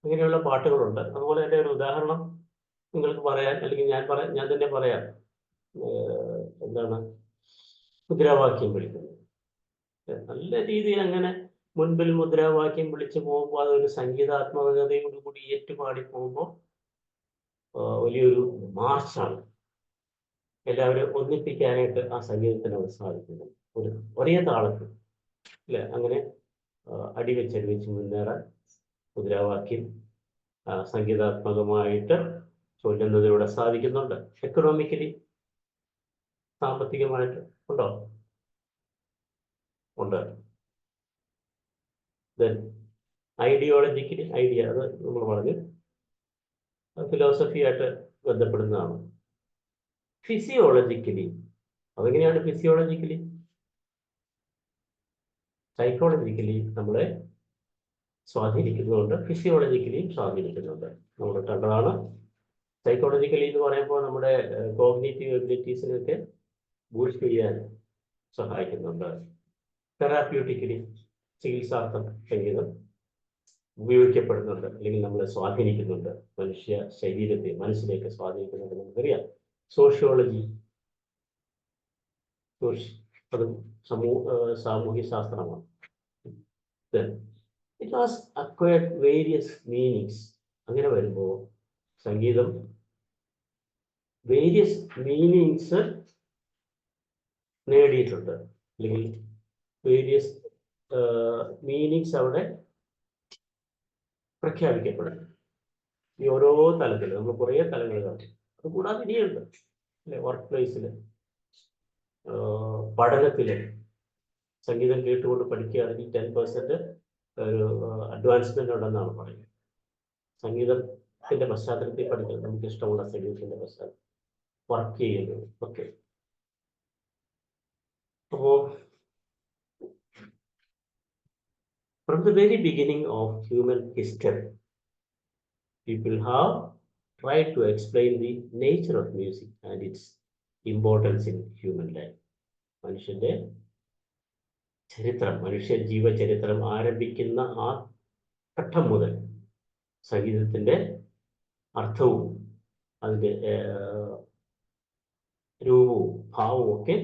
[SPEAKER 3] അങ്ങനെയുള്ള പാട്ടുകളുണ്ട്. അതുപോലെ തന്നെ ഒരു ഉദാഹരണം നിങ്ങൾക്ക് പറയാൻ, അല്ലെങ്കിൽ ഞാൻ തന്നെ പറയാം. എന്താണ് മുദ്രാവാക്യം വിളിക്കുന്നത്? നല്ല രീതിയിൽ അങ്ങനെ മുൻപിൽ മുദ്രാവാക്യം വിളിച്ചു പോകുമ്പോൾ അതൊരു സംഗീതാത്മകതയോടുകൂടി ഏറ്റുപാടി പോകുമ്പോൾ വലിയൊരു മാർച്ചാണ്. എല്ലാവരും ഒന്നിപ്പിക്കാനായിട്ട് ആ സംഗീതത്തിന് സാധിക്കുന്നു, ഒരേ താളത്തിൽ, അല്ലെ. അങ്ങനെ അടിവെച്ച് മുന്നേറാൻ മുദ്രാവാക്യം സംഗീതാത്മകമായിട്ട് ചൊല്ലുന്നതിലൂടെ സാധിക്കുന്നുണ്ട്. എക്കണോമിക്കലി, സാമ്പത്തികമായിട്ട് ഉണ്ടോ? ഉണ്ട്. ദെൻ ഐഡിയോളജിക്കലി, അത് നമ്മൾ പറഞ്ഞു, ഫിലോസഫിയായിട്ട് ബന്ധപ്പെടുന്നതാണ്. ഫിസിയോളജിക്കലി, അതെങ്ങനെയാണ് ഫിസിയോളജിക്കലി? സൈക്കോളജിക്കലി നമ്മളെ സ്വാധീനിക്കുന്നുണ്ട്, ഫിസിയോളജിക്കലിയും സ്വാധീനിക്കുന്നുണ്ട്. നമ്മൾ കണ്ടതാണ്. സൈക്കോളജിക്കലി എന്ന് പറയുമ്പോൾ നമ്മുടെ കോഗ്നിറ്റീവ് എബിലിറ്റീസിനൊക്കെ ബൂസ്റ്റ് ചെയ്യാൻ സഹായിക്കുന്നുണ്ട്. തെറാപ്യൂട്ടിക്കലി, ചികിത്സാർത്ഥം സംഗീതം ഉപയോഗിക്കപ്പെടുന്നുണ്ട്, അല്ലെങ്കിൽ നമ്മളെ സ്വാധീനിക്കുന്നുണ്ട്, മനുഷ്യ ശരീരത്തെ, മനസ്സിലേക്ക് സ്വാധീനിക്കുന്നുണ്ട് നമുക്കറിയാം. സോഷ്യോളജി, അതും സാമൂഹ്യ ശാസ്ത്രമാണ്. It was acquired various meanings. അങ്ങനെ വരുമ്പോൾ സംഗീതം വേരിയസ് മീനിങ്സ് നേടിയിട്ടുണ്ട്, അല്ലെങ്കിൽ വേരിയസ് മീനിങ്സ് അവിടെ പ്രഖ്യാപിക്കപ്പെടും. ഈ ഓരോ തലത്തിൽ നമ്മൾ കുറേ തലങ്ങൾ കാണും. അതുകൂടാതെ ഇനിയുണ്ട്, അല്ലെ. വർക്ക് പ്ലേസിൽ, പഠനത്തിൽ സംഗീതം കേട്ടുകൊണ്ട് പഠിക്കുകയാണെങ്കിൽ 10% ഒരു അഡ്വാൻസ്മെന്റ് ഉണ്ടെന്നാണ് പറയുന്നത്. സംഗീതത്തിന്റെ പശ്ചാത്തലത്തിൽ പഠിക്കുന്നത്, നമുക്ക് ഇഷ്ടമുള്ള സംഗീതത്തിന്റെ പശ്ചാത്തലത്തിൽ വർക്ക് ചെയ്യുന്നത് ഒക്കെ. അപ്പോൾ from the very beginning of human history, people have tried to explain the nature of music and its importance in human life. മനുഷ്യന്റെ ചരിത്രം, മനുഷ്യ ജീവചരിത്രം ആരംഭിക്കുന്ന ആ ഘട്ടം മുതൽ സംഗീതത്തിന്റെ അർത്ഥവും അതിൻ്റെ രൂപവും ഭാവവും ഒക്കെ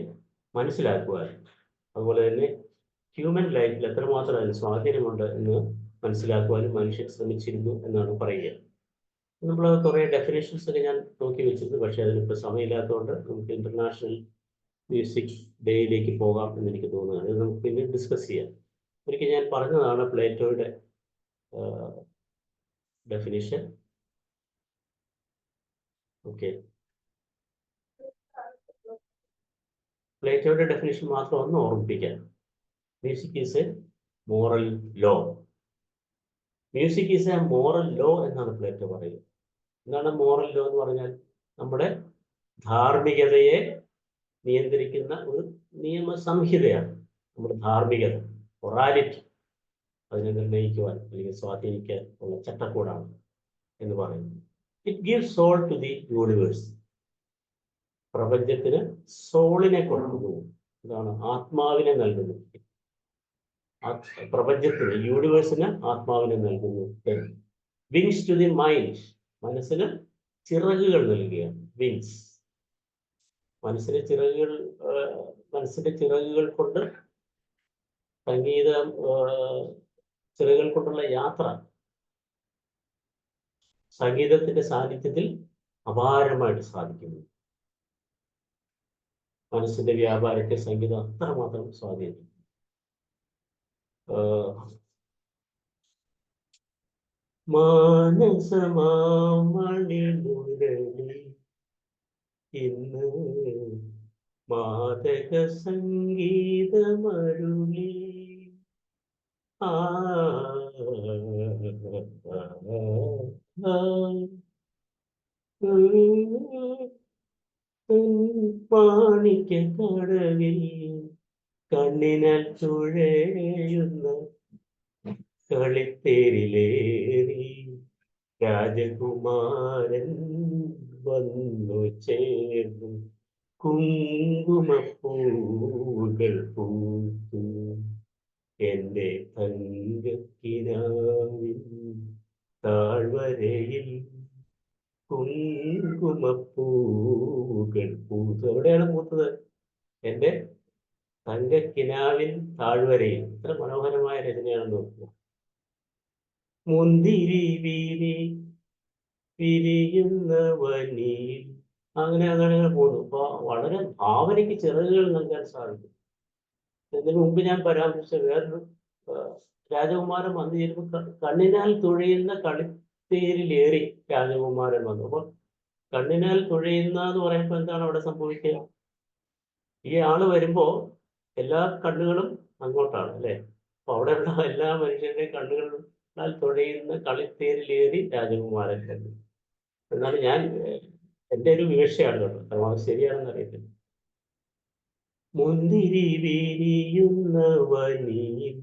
[SPEAKER 3] മനസ്സിലാക്കുവാനും, അതുപോലെ തന്നെ ഹ്യൂമൻ ലൈഫിൽ എത്രമാത്രം അതിന് സ്വാധീനമുണ്ട് എന്ന് മനസ്സിലാക്കുവാനും മനുഷ്യൻ ശ്രമിച്ചിരുന്നു എന്നാണ് പറയുക. നമ്മൾ കുറേ ഡെഫിനേഷൻസ് ഒക്കെ ഞാൻ നോക്കി വെച്ചിരുന്നു, പക്ഷേ അതിനിപ്പോൾ സമയമില്ലാത്തതുകൊണ്ട് നമുക്ക് ഇന്റർനാഷണൽ മ്യൂസിക് ഡേയിലേക്ക് പോകാം എന്ന് എനിക്ക് തോന്നുന്നത്. അത് നമുക്ക് പിന്നീട് ഡിസ്കസ് ചെയ്യാം. ഒരിക്കൽ ഞാൻ പറഞ്ഞതാണ് പ്ലേറ്റോയുടെ ഡെഫിനിഷൻ. ഓക്കെ, പ്ലേറ്റോയുടെ ഡെഫിനിഷൻ മാത്രം ഒന്ന് ഓർമ്മിപ്പിക്കാം. Music is a moral law. Music is a moral law എന്നാണ് പ്ലേറ്റോ പറയുന്നത്. എന്താണ് മോറൽ ലോ എന്ന് പറഞ്ഞാൽ? നമ്മുടെ ധാർമ്മികതയെ നിയന്ത്രിക്കുന്ന ഒരു നിയമസംഹിതയാണ് നമ്മുടെ ധാർമ്മികത, മൊറാലിറ്റി. അതിനെ നിർണ്ണയിക്കുവാൻ അല്ലെങ്കിൽ സ്വാധീനിക്കാൻ ഉള്ള ചട്ടക്കൂടാണ് എന്ന് പറയുന്നത്. It gives soul to the universe. പ്രപഞ്ചത്തിന് സോളിനെ കൊടുക്കുന്നു. ഇതാണ് ആത്മാവിനെ നൽകുന്നു. പ്രപഞ്ചത്തിന്, യൂണിവേഴ്സിന് ആത്മാവിനെ നൽകുന്നു. Wings to the mind. മനസ്സിന് ചിറകുകൾ നൽകുകയാണ്. വിങ്സ്. മനസ്സിന്റെ ചിറകുകൾ കൊണ്ട് സംഗീതം, ചിറകുകൾ കൊണ്ടുള്ള യാത്ര സംഗീതത്തിന്റെ സാന്നിധ്യത്തിൽ അപാരമായിട്ട് സാധിക്കുന്നു. മനസ്സിന്റെ വ്യാപാരത്തെ സംഗീതം അത്രമാത്രം സ്വാധീനിക്കും. മാനസമാമണി മുരളി ഇന്ന് മാതക സംഗീതമരുളി. മാണിക്യ കടവിൽ കണ്ണിനാൽ തുഴയുന്ന കളിത്തേരിലേറി രാജകുമാരൻ വന്നു ചേർന്നു. കുങ്കുമപ്പൂകൾ പൂത്തു എന്റെ തങ്കക്കിനാവിൻ താഴ്വരയിൽ. കുങ്കുമപ്പൂകൾ പൂത്തു. എവിടെയാണ് പൂത്തത്? എന്റെ തങ്കക്കിനാവിൻ താഴ്വരയിൽ. ഇത്ര മനോഹരമായ രചനയാണെന്ന് നോക്കുക. മുന്തിരി വിരിയുന്ന വനിയിൽ. അങ്ങനെ പോകുന്നു. അപ്പൊ വളരെ ഭാവനയ്ക്ക് ചിറകുകൾ നൽകാൻ സാധിക്കും. ഇതിനു മുമ്പ് ഞാൻ പരാമർശിച്ച വേറൊരു രാജകുമാരൻ വന്നു ചേരുമ്പോൾ കണ്ണിനാൽ തുഴയുന്ന കളിത്തേരിലേറി രാജകുമാരൻ വന്നു. അപ്പൊ കണ്ണിനാൽ തുഴയുന്ന എന്ന് പറയുമ്പോൾ എന്താണ് അവിടെ സംഭവിക്കുക? ഈ ആള് വരുമ്പോ എല്ലാ കണ്ണുകളും അങ്ങോട്ടാണ്, അല്ലെ? അപ്പൊ അവിടെയുള്ള എല്ലാ മനുഷ്യരുടെയും കണ്ണുകളാൽ തുഴയുന്ന കളിത്തേരിലേറി രാജകുമാരൻ കണ്ടു എന്നാണ് എൻ്റെ ഒരു വീഴ്ചയാണ് കേട്ടോ. അത് ശരിയാണെന്ന് അറിയത്തില്ല. മുന്തിരി വിരിയുന്ന വനിയിൽ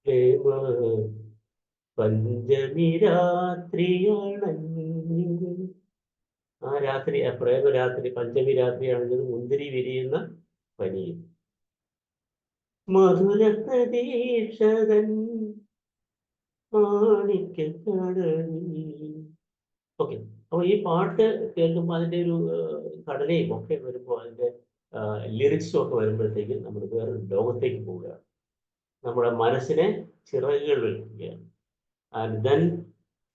[SPEAKER 3] പ്രേമ പഞ്ചമി രാത്രിയാണഞ്ഞു. ആ രാത്രി, ആ പ്രേമരാത്രി, പഞ്ചമി രാത്രിയാണെന്നത് മുന്തിരി വിരിയുന്ന പനിയിൽ. മധുര പ്രതീക്ഷകൻ മാണിക്യക്കടവിൽ. ഓക്കെ, അപ്പൊ ഈ പാട്ട് കേൾക്കുമ്പോൾ അതിന്റെ ഒരു ഘടനയും ഒക്കെ വരുമ്പോൾ, അതിന്റെ ലിറിക്സും ഒക്കെ വരുമ്പോഴത്തേക്കും നമ്മൾ വേറൊരു ലോകത്തേക്ക് പോവുകയാണ്. നമ്മുടെ മനസ്സിനെ ചിറകുകൾ വെക്കുകയാണ്. And then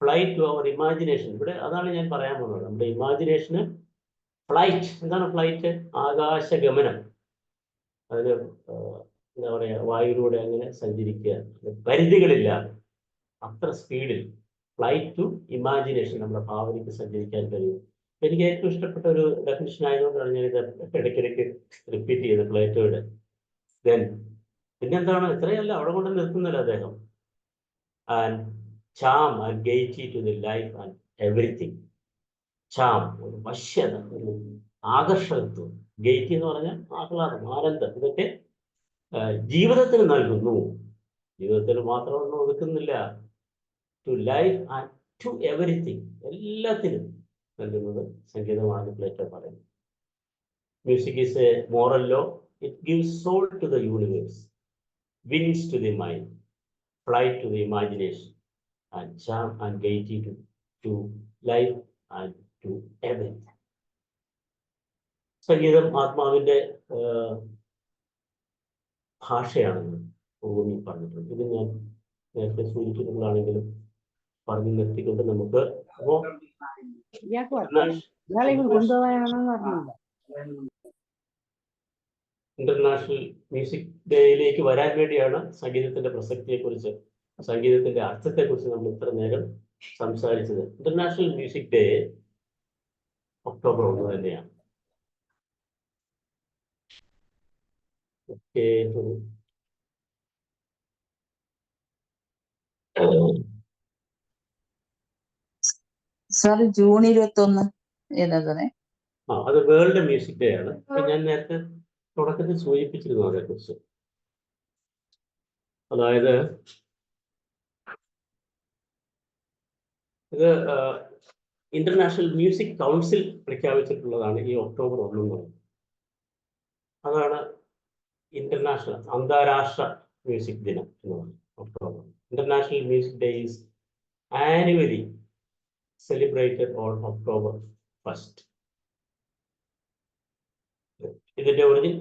[SPEAKER 3] flight to our imagination. ഇവിടെ അതാണ് ഞാൻ പറയാൻ പോകുന്നത്. നമ്മുടെ ഇമാജിനേഷന് ഫ്ലൈറ്റ്. എന്താണ് ഫ്ലൈറ്റ്? ആകാശഗമനം. അതിന് എന്താ പറയുക, വായുവിലൂടെ അങ്ങനെ സഞ്ചരിക്കുക, പരിധികളില്ല, അത്ര സ്പീഡിൽ. Flight to imagination. നമ്മുടെ ഭാവനയ്ക്ക് സഞ്ചരിക്കാൻ കഴിയും. എനിക്ക് ഏറ്റവും ഇഷ്ടപ്പെട്ട ഒരു ഡെഫിനിഷൻ ആയതുകൊണ്ടാണ് ഞാൻ ഇത് ഇടയ്ക്കിടയ്ക്ക് റിപ്പീറ്റ് ചെയ്തത്, പ്ലേറ്റോയുടെ. ദെൻ പിന്നെന്താണ്? ഇത്രയല്ല, അവിടെ കൊണ്ട് നിർത്തുന്നില്ല അദ്ദേഹം. And charm and gaiety to the life and everything. Charm, ഒരു വശ്യത, ഒരു ആകർഷകത്വം. ഗെയ്റ്റി എന്ന് പറഞ്ഞാൽ ആഹ്ലാദം, ആനന്ദം. ഇതൊക്കെ ജീവിതത്തിന് നൽകുന്നു. ജീവിതത്തിന് മാത്രമൊന്നും ഒതുക്കുന്നില്ല. To life and to everything, എല്ലാത്തിനും നൽകുന്നത് സംഗീതമാണ് പ്ലേറ്റോ പറയുന്നത്. Music is a moral law. It gives soul to the universe, wings to the mind, flight to the imagination, and charm and gaiety to life and to everything. സംഗീതം ആത്മാവിന്റെ ഭാഷയാണെന്ന് ഊന്നി പറഞ്ഞിട്ടുണ്ട്. ഇത് ഞാൻ നേരത്തെ സൂചിപ്പിച്ചിട്ടുള്ളതാണെങ്കിലും പറഞ്ഞു നിർത്തിക്കൊണ്ട് നമുക്ക് ഇന്റർനാഷണൽ മ്യൂസിക് ഡേയിലേക്ക് വരാൻ വേണ്ടിയാണ് സംഗീതത്തിന്റെ പ്രസക്തിയെക്കുറിച്ച്, സംഗീതത്തിന്റെ അർത്ഥത്തെക്കുറിച്ച് നമ്മൾ ഇത്ര നേരം സംസാരിച്ചത്. ഇന്റർനാഷണൽ മ്യൂസിക് ഡേ ഒക്ടോബർ 1 തന്നെയാണ്. ഓക്കെ,
[SPEAKER 5] സാർ ജൂൺ 21 ഏതാ സാറേ?
[SPEAKER 3] അത് വേൾഡ് മ്യൂസിക് ഡേ ആണ്. ഞാൻ നേരത്തെ തുടക്കത്തിൽ സൂചിപ്പിച്ചിരുന്നു അതേക്കുറിച്ച്. അതായത് ഇത് ഇന്റർനാഷണൽ മ്യൂസിക് കൗൺസിൽ പ്രഖ്യാപിച്ചിട്ടുള്ളതാണ് ഈ ഒക്ടോബർ 1 എന്ന് പറയുന്നത്. അതാണ് ഇന്റർനാഷണൽ, അന്താരാഷ്ട്ര മ്യൂസിക് ദിനം എന്ന് പറയുന്നത്. October international music day is annually celebrated on October 1. ഇതിന്റെ ഒറിജിൻ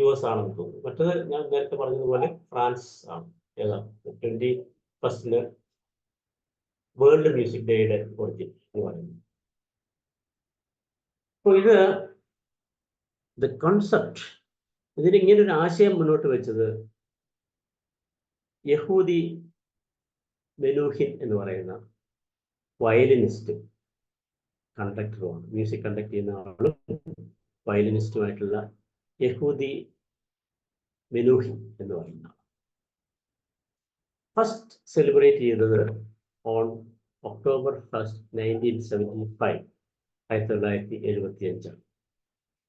[SPEAKER 3] US ആണെന്ന് തോന്നുന്നു. മറ്റത് ഞാൻ നേരത്തെ പറഞ്ഞതുപോലെ ഫ്രാൻസ് ആണ്. ഏതാ 21 വേൾഡ് മ്യൂസിക് ഡേയുടെ ഒറിജിൻ എന്ന് പറയുന്നത്. അപ്പോൾ ഇത് ദ കോൺസെപ്റ്റ്, ഇതിന് ഇങ്ങനെ ഒരു ആശയം മുന്നോട്ട് വെച്ചത് യഹൂദി മെനൂഹിൻ എന്ന് പറയുന്ന വയലിനിസ്റ്റ് കണ്ടക്ടറുമാണ്. മ്യൂസിക് കണ്ടക്ട് ചെയ്യുന്ന ആളും വയലിനിസ്റ്റുമായിട്ടുള്ള യഹൂദി മെനൂഹിൻ എന്ന് പറയുന്ന ഫസ്റ്റ് സെലിബ്രേറ്റ് ചെയ്തത് ഓൺ October 1, 1975, 1975.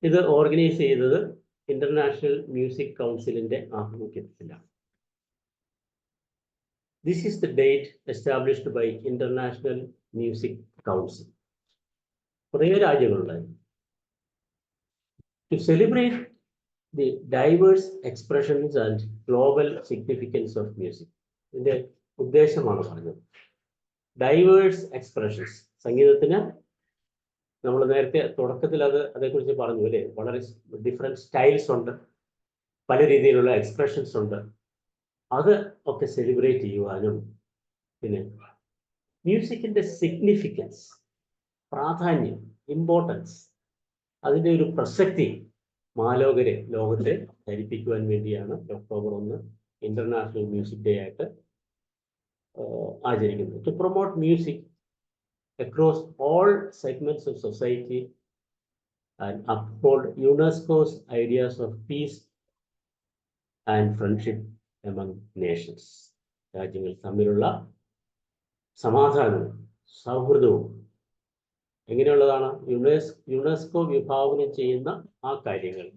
[SPEAKER 3] ഇത് ഓർഗനൈസ് ചെയ്തത് ഇന്റർനാഷണൽ മ്യൂസിക് കൗൺസിലിന്റെ ആഭിമുഖ്യത്തിലാണ്. This is the date established by International Music Council. കുറേ രാജ്യങ്ങളുണ്ടായിരുന്നു. To celebrate the diverse expressions and global significance of music. ഇതിന്റെ ഉദ്ദേശമാണ് പറഞ്ഞത്. Diverse expressions. സംഗീതത്തിന് നമ്മൾ നേരത്തെ തുടക്കത്തിൽ അതേക്കുറിച്ച് പറഞ്ഞു അല്ലേ? വളരെ ഡിഫറെൻറ്റ് സ്റ്റൈൽസ് ഉണ്ട്, പല രീതിയിലുള്ള എക്സ്പ്രഷൻസ് ഉണ്ട്. അത് ഒക്കെ സെലിബ്രേറ്റ് ചെയ്യുവാനും, പിന്നെ മ്യൂസിക്കിൻ്റെ സിഗ്നിഫിക്കൻസ്, പ്രാധാന്യം, ഇമ്പോർട്ടൻസ്, അതിൻ്റെ ഒരു പ്രസക്തി മാലോകരെ, ലോകത്തെ ധരിപ്പിക്കുവാൻ വേണ്ടിയാണ് October 1 ഇന്റർനാഷണൽ മ്യൂസിക് ഡേ ആയിട്ട് ആചരിക്കുന്നത്. To promote music across all segments of society and uphold UNESCO's ideas of peace and friendship among nations. രാജ്യങ്ങൾ തമ്മിലുള്ള സമാധാനവും സൗഹൃദവും എങ്ങനെയുള്ളതാണ്? യുനെസ്കോ വിഭാവനം ചെയ്യുന്ന ആ കാര്യങ്ങൾ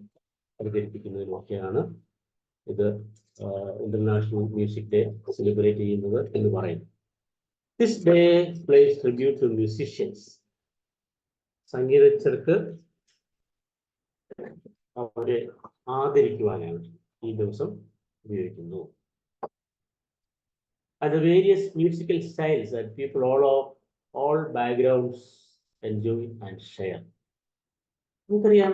[SPEAKER 3] അവതരിപ്പിക്കുന്നതിനൊക്കെയാണ് ഇത് ഇന്റർനാഷണൽ മ്യൂസിക് ഡേ സെലിബ്രേറ്റ് ചെയ്യുന്നത് എന്ന് പറയുന്നു. This day plays tribute to musicians. സംഗീതജ്ഞർക്ക് അവരെ ആദരിക്കുവാനാണ് ഈ ദിവസം ഉപയോഗിക്കുന്നു. And the various musical styles that people all backgrounds enjoy and share. നമുക്കറിയാം,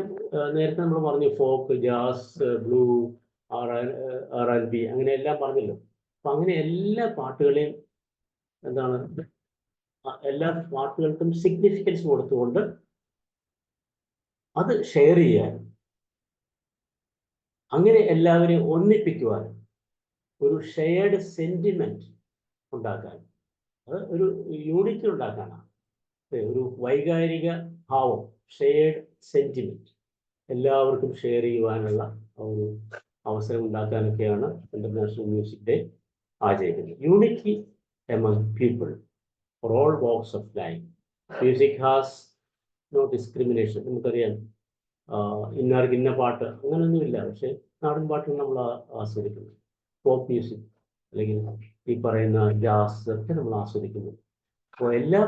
[SPEAKER 3] നേരത്തെ നമ്മൾ പറഞ്ഞു ഫോക്ക്, ജാസ്, ബ്ലൂ, R&B അങ്ങനെ എല്ലാം പറഞ്ഞല്ലോ. അപ്പൊ അങ്ങനെ എല്ലാ പാട്ടുകളെയും എന്താണ്, എല്ലാ പാട്ടുകൾക്കും സിഗ്നിഫിക്കൻസ് കൊടുത്തുകൊണ്ട് അത് ഷെയർ ചെയ്യാൻ, അങ്ങനെ എല്ലാവരെയും ഒന്നിപ്പിക്കുവാൻ, ഒരു ഷെയർഡ് സെന്റിമെന്റ് ഉണ്ടാക്കാൻ, അത് ഒരു യൂണിറ്റി ഉണ്ടാക്കാനാണ്. ഒരു വൈകാരിക ഭാവം, ഷെയർഡ് സെന്റിമെന്റ്, എല്ലാവർക്കും ഷെയർ ചെയ്യുവാനുള്ള ഒരു അവസരം ഉണ്ടാക്കാനൊക്കെയാണ് ഇന്റർനാഷണൽ മ്യൂസിക് ഡേ ആചരിക്കുന്നത്. Unity among people for all walks of life. Music has no discrimination. നമുക്കറിയാം, ഇന്നാർക്ക് ഇന്ന പാട്ട് അങ്ങനെയൊന്നുമില്ല. പക്ഷെ നാടൻ പാട്ടുകൾ നമ്മൾ ആസ്വദിക്കുന്നു, പോപ്പ് മ്യൂസിക് അല്ലെങ്കിൽ ഈ പറയുന്ന ജാസ് ഒക്കെ നമ്മൾ ആസ്വദിക്കുന്നു. അപ്പോൾ എല്ലാ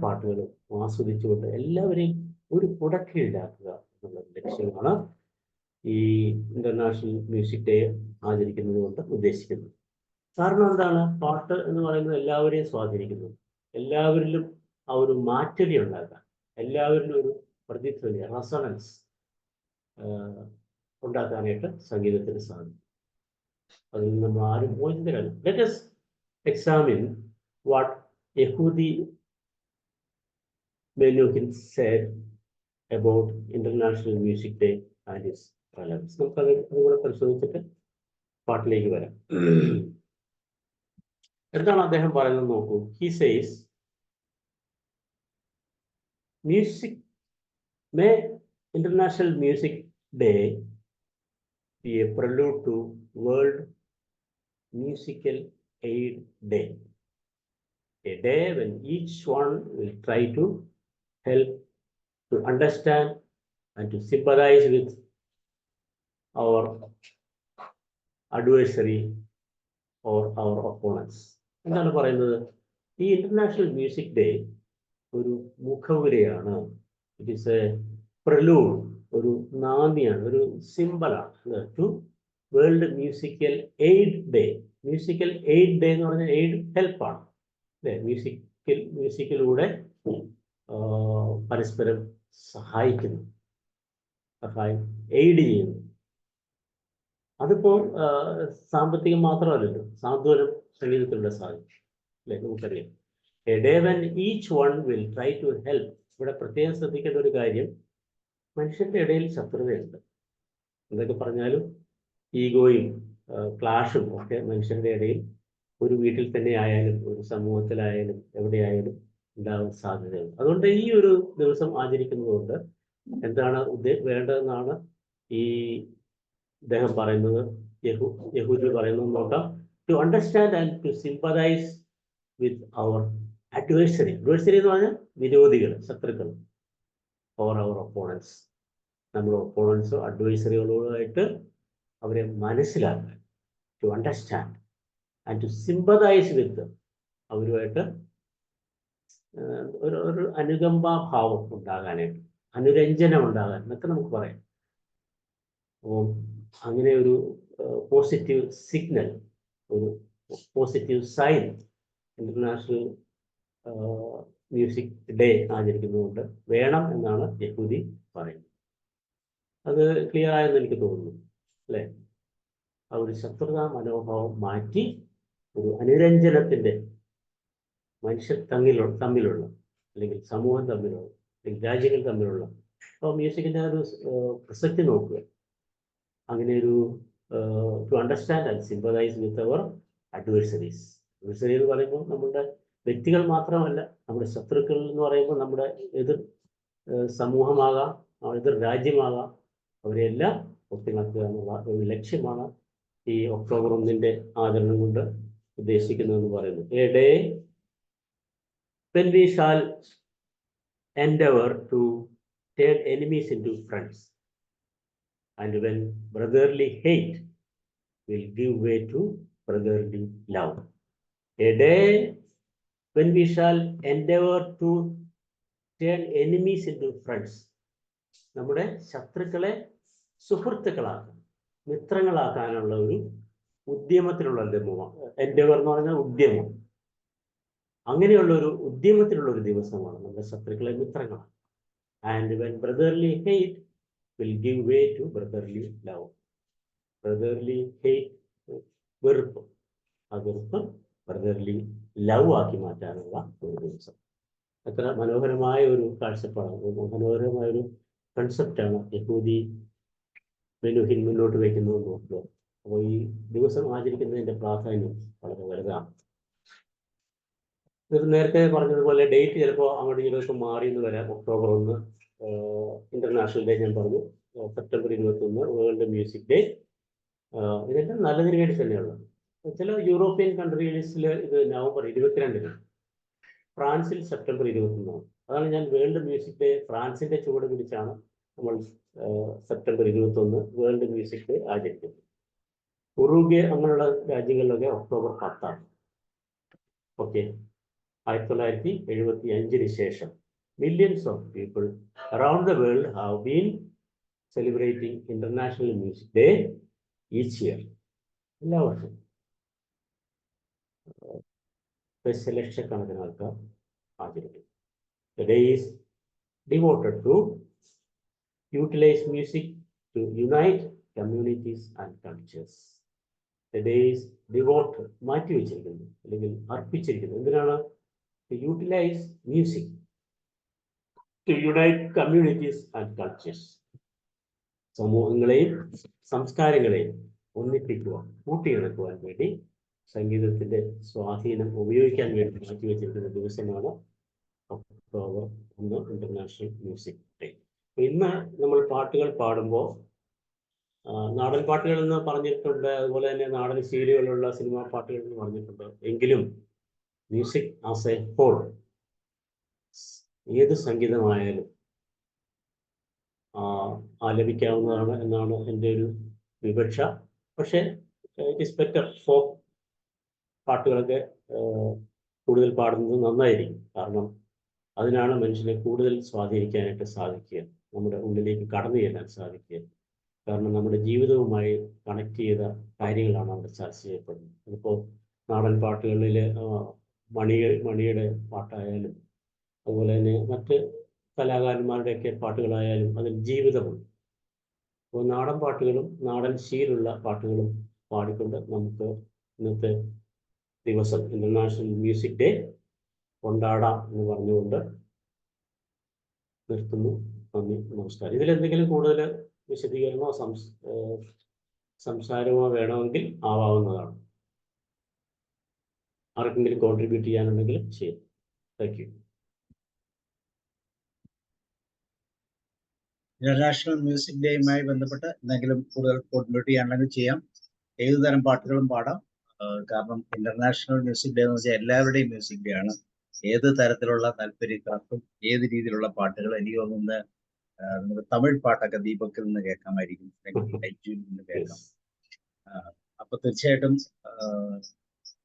[SPEAKER 3] പാട്ടുകളും ആസ്വദിച്ചുകൊണ്ട് എല്ലാവരെയും ഒരു കുടക്കീഴിലാക്കുക എന്നുള്ള ലക്ഷ്യമാണ് ഈ ഇന്റർനാഷണൽ മ്യൂസിക് ഡേ ആചരിക്കുന്നത് കൊണ്ട് ഉദ്ദേശിക്കുന്നത്. കാരണം എന്താണ്? പാട്ട് എന്ന് പറയുന്നത് എല്ലാവരെയും സ്വാധീനിക്കുന്നു. എല്ലാവരിലും ആ ഒരു മാറ്റൊലി ഉണ്ടാക്കാൻ, എല്ലാവരിലും ഒരു പ്രതിധ്വനി, റെസണൻസ് ഉണ്ടാക്കാനായിട്ട് സംഗീതത്തിന് സാധിക്കും. അതിൽ നമ്മൾ ആരും മോചിതരല്ല. Let us examine what Yehudi Menuhin said about International Music Day and its relevance. നമുക്കത് അതുകൂടെ പരിശോധിച്ചിട്ട് പാട്ടിലേക്ക് വരാം. എന്താണ് അദ്ദേഹം പറയുന്നത് നോക്കൂ. He says, music may International Music Day be a prelude to World Musical Aid Day, a day when each one will try to help to understand and to sympathize with our adversary or our opponents. എന്താണ് പറയുന്നത്? ഈ international music day ഒരു മുഖവുരയാണ്. It is a prelude, ഒരു നാന്ദിയാണ്, ഒരു സിമ്പലാണ് to world musical aid day. Musical aid day എന്ന് പറഞ്ഞാൽ എയ്ഡ് ഹെൽപ്പാണ് അല്ലേ? മ്യൂസിക്കിലൂടെ പരസ്പരം സഹായിക്കുന്നു, എയ്ഡ് ചെയ്യുന്നു. അതിപ്പോ സാമ്പത്തികം മാത്രമല്ലല്ലോ, സാന്ത്വനം സംഗീതത്തിലൂടെ സാധിക്കും അല്ലെ? നമുക്കറിയാം. A day when each one will try to help. ഇവിടെ പ്രത്യേകം ശ്രദ്ധിക്കേണ്ട ഒരു കാര്യം, മനുഷ്യന്റെ ഇടയിൽ ശത്രുതയുണ്ട്. എന്തൊക്കെ പറഞ്ഞാലും ഈഗോയും ക്ലാഷും ഒക്കെ മനുഷ്യന്റെ ഇടയിൽ ഒരു വീട്ടിൽ തന്നെ ആയാലും ഒരു സമൂഹത്തിലായാലും എവിടെയായാലും ഉണ്ടാവാൻ സാധ്യതയുണ്ട്. അതുകൊണ്ട് ഈ ഒരു ദിവസം ആചരിക്കുന്നതുകൊണ്ട് എന്താണ് വേണ്ടതെന്നാണ് ഈ അദ്ദേഹം പറയുന്നത്, യഹൂദി പറയുന്നത് നോക്കാം. To understand and to sympathise with our adversary. Adversary എന്ന് പറഞ്ഞാൽ വിരോധികൾ, ശത്രുക്കൾ. Or our opponents. നമ്മുടെ ഒപ്പോണൻസോ അഡ്വൈസറികളോടായിട്ട് അവരെ മനസ്സിലാക്കാൻ. To understand and to sympathise with, അവരുമായിട്ട് ഒരു അനുകമ്പാഭാവം ഉണ്ടാകാനായിട്ട്, അനുരഞ്ജനം ഉണ്ടാകാൻ എന്നൊക്കെ നമുക്ക് പറയാം. അപ്പോൾ അങ്ങനെ ഒരു പോസിറ്റീവ് സിഗ്നൽ, ഒരു positive sign international music day ആചരിക്കുന്നതുകൊണ്ട് വേണം എന്നാണ് യഹൂദി പറയുന്നത്. അത് ക്ലിയർ ആയെന്ന് എനിക്ക് തോന്നുന്നു അല്ലേ? ആ ഒരു ശത്രുതാ മനോഭാവം മാറ്റി ഒരു അനുരഞ്ജനത്തിൻ്റെ, മനുഷ്യർ തമ്മിലുള്ള അല്ലെങ്കിൽ സമൂഹം തമ്മിലുള്ള അല്ലെങ്കിൽ രാജ്യങ്ങൾ തമ്മിലുള്ള, അപ്പോൾ മ്യൂസിക്കിൻ്റെ ഒരു പ്രസക്തി നോക്കുക. അങ്ങനെ ഒരു to understand and sympathise with our adversaries. Adversary എന്ന് പറയുമ്പോൾ നമ്മുടെ വ്യക്തികൾ മാത്രമല്ല, നമ്മുടെ ശത്രുക്കൾ എന്ന് പറയുമ്പോൾ നമ്മുടെ എതിർ സമൂഹമാകാം, എതിർ രാജ്യമാകാം, അവരെല്ലാം ഒത്തുനക്കുക എന്നുള്ള ഒരു ലക്ഷ്യമാണ് ഈ ഒക്ടോബർ 1 ആചരണം കൊണ്ട് ഉദ്ദേശിക്കുന്നതെന്ന് പറയുന്നു. A day when we shall endeavor to turn enemies into friends, and when brotherly hate will give way to brotherly love. A day when we shall endeavor to turn enemies into friends. നമ്മുടെ ശത്രുക്കളെ സുഹൃത്തുക്കളാക്കാൻ, മിത്രങ്ങളാക്കാനുള്ള ഒരു ഉദ്യമത്തിലുള്ള endeavour എന്ന് പറഞ്ഞാൽ ഉദ്യമം. അങ്ങനെയുള്ള ഒരു ഉദ്യമത്തിലുള്ള ഒരു ദിവസമാണ് നമ്മുടെ ശത്രുക്കളെ മിത്രങ്ങളാണ്. And when brotherly hate will give way to brotherly love. Brotherly hate, വെറുപ്പ്, ആ വെറുപ്പ് ബ്രദർലി ലവ് ആക്കി മാറ്റാനുള്ള ഒരു ദിവസം. അത്ര മനോഹരമായ ഒരു കാഴ്ചപ്പാടാണ്, മനോഹരമായ ഒരു കൺസെപ്റ്റാണ് യഹൂദി മെനുഹിൻ മുന്നോട്ട് വയ്ക്കുന്നത് നോക്കുക. അപ്പോൾ ഈ ദിവസം ആചരിക്കുന്നതിൻ്റെ പ്രാധാന്യം വളരെ വലുതാണ്. ഇത് നേരത്തെ പറഞ്ഞതുപോലെ ഡേറ്റ് ചിലപ്പോൾ അങ്ങോട്ടും ഇങ്ങോട്ടും മാറിയെന്ന് വരാം. ഒക്ടോബർ 1 ഇന്റർനാഷണൽ ഡേ ഞാൻ പറഞ്ഞു, സെപ്റ്റംബർ 21 വേൾഡ് മ്യൂസിക് ഡേ. ഇതെല്ലാം നല്ലതിന് വേണ്ടി തന്നെയുള്ളത്. ചില യൂറോപ്യൻ കൺട്രീസിൽ ഇത് നവംബർ 22 ഫ്രാൻസിൽ സെപ്റ്റംബർ 21. അതാണ് ഞാൻ വേൾഡ് മ്യൂസിക് ഡേ ഫ്രാൻസിന്റെ ചുവട് പിടിച്ചാണ് നമ്മൾ സെപ്റ്റംബർ 21 വേൾഡ് മ്യൂസിക് ഡേ ആചരിക്കുന്നത്. ഉറുഗ്വേ അങ്ങനെയുള്ള രാജ്യങ്ങളിലൊക്കെ ഒക്ടോബർ 10. ഓക്കെ, 1975 ശേഷം millions of people around the world have been celebrating International Music Day each year. എല്ലാ വർഷവും ദശലക്ഷക്കണക്കിന് ആൾക്കാർ ആചരിക്കും. The day is devoted to utilize music to unite communities and cultures. The day is devoted, മാറ്റി വെച്ചിരിക്കുന്നു അല്ലെങ്കിൽ അർപ്പിച്ചിരിക്കുന്നു. എന്തിനാണ്? To utilize music, to unite communities and cultures. സമൂഹങ്ങളെയും സംസ്കാരങ്ങളെയും ഒന്നിപ്പിക്കുക, കൂട്ടിയിണക്കുവാൻ വേണ്ടി സംഗീതത്തിന്റെ സ്വാധീനം ഉപയോഗിക്കാൻ വേണ്ടി മാറ്റിവെച്ചിരിക്കുന്ന ദിവസമാണ് ഒക്ടോബർ 1 ഇന്റർനാഷണൽ മ്യൂസിക് ഡേ. ഇന്ന് നമ്മൾ പാട്ടുകൾ പാടുമ്പോൾ നാടൻ പാട്ടുകൾ എന്ന് പറഞ്ഞിട്ടുണ്ട്, അതുപോലെ തന്നെ നാടൻ ശീലുകളുള്ള സിനിമാ പാട്ടുകൾ എന്ന് പറഞ്ഞിട്ടുണ്ട്. എങ്കിലും മ്യൂസിക് ആസ് എ ഹോൾ, ഏത് സംഗീതമായാലും ആലപിക്കാവുന്നതാണ് എന്നാണ് എൻ്റെ ഒരു വിവക്ഷ. പക്ഷേ ഇറ്റ് ഈസ് ബെറ്റർ ഫോക്ക് പാട്ടുകളൊക്കെ കൂടുതൽ പാടുന്നത് നന്നായിരിക്കും. കാരണം അതിനാണ് മനുഷ്യനെ കൂടുതൽ സ്വാധീനിക്കാനായിട്ട് സാധിക്കുക, നമ്മുടെ ഉള്ളിലേക്ക് കടന്നു ചെല്ലാൻ സാധിക്കുക. കാരണം നമ്മുടെ ജീവിതവുമായി കണക്ട് ചെയ്ത കാര്യങ്ങളാണ് അവിടെ ചർച്ച ചെയ്യപ്പെടുന്നത്. അതിപ്പോൾ നാടൻ പാട്ടുകളിൽ മണിയുടെ പാട്ടായാലും അതുപോലെ തന്നെ മറ്റ് കലാകാരന്മാരുടെയൊക്കെ പാട്ടുകളായാലും അതിൽ ജീവിതമുണ്ട്. അപ്പോൾ നാടൻ പാട്ടുകളും നാടൻ ശീലുള്ള പാട്ടുകളും പാടിക്കൊണ്ട് നമുക്ക് ഇന്നത്തെ ദിവസം ഇന്റർനാഷണൽ മ്യൂസിക് ഡേ കൊണ്ടാടാം എന്ന് പറഞ്ഞുകൊണ്ട് നിർത്തുന്നു. നന്ദി, നമസ്കാരം. ഇതിലെന്തെങ്കിലും കൂടുതൽ വിശദീകരണമോ സംസാരമോ വേണമെങ്കിൽ ആവാവുന്നതാണ്. ആർക്കെങ്കിലും കോൺട്രിബ്യൂട്ട് ചെയ്യാനുണ്ടെങ്കിൽ ചെയ്യും. Thank you.
[SPEAKER 2] ഇന്റർനാഷണൽ മ്യൂസിക് ഡേയുമായി ബന്ധപ്പെട്ട് എന്തെങ്കിലും കൂടുതൽ കോൺട്രിബ്യൂട്ട് ചെയ്യാനുണ്ടെങ്കിൽ ചെയ്യാം. ഏതു തരം പാട്ടുകളും പാടാം. കാരണം ഇന്റർനാഷണൽ മ്യൂസിക് ഡേ എന്ന് വെച്ചാൽ എല്ലാവരുടെയും മ്യൂസിക് ഡേ ആണ്. ഏത് തരത്തിലുള്ള താല്പര്യക്കാർക്കും ഏത് രീതിയിലുള്ള പാട്ടുകൾ, എനിക്ക് തോന്നുന്നത് നമുക്ക് തമിഴ് പാട്ടൊക്കെ ദീപക്കിൽ നിന്ന് കേൾക്കാമായിരിക്കും, ലൈജുവിൽ നിന്ന് കേൾക്കാം. അപ്പൊ തീർച്ചയായിട്ടും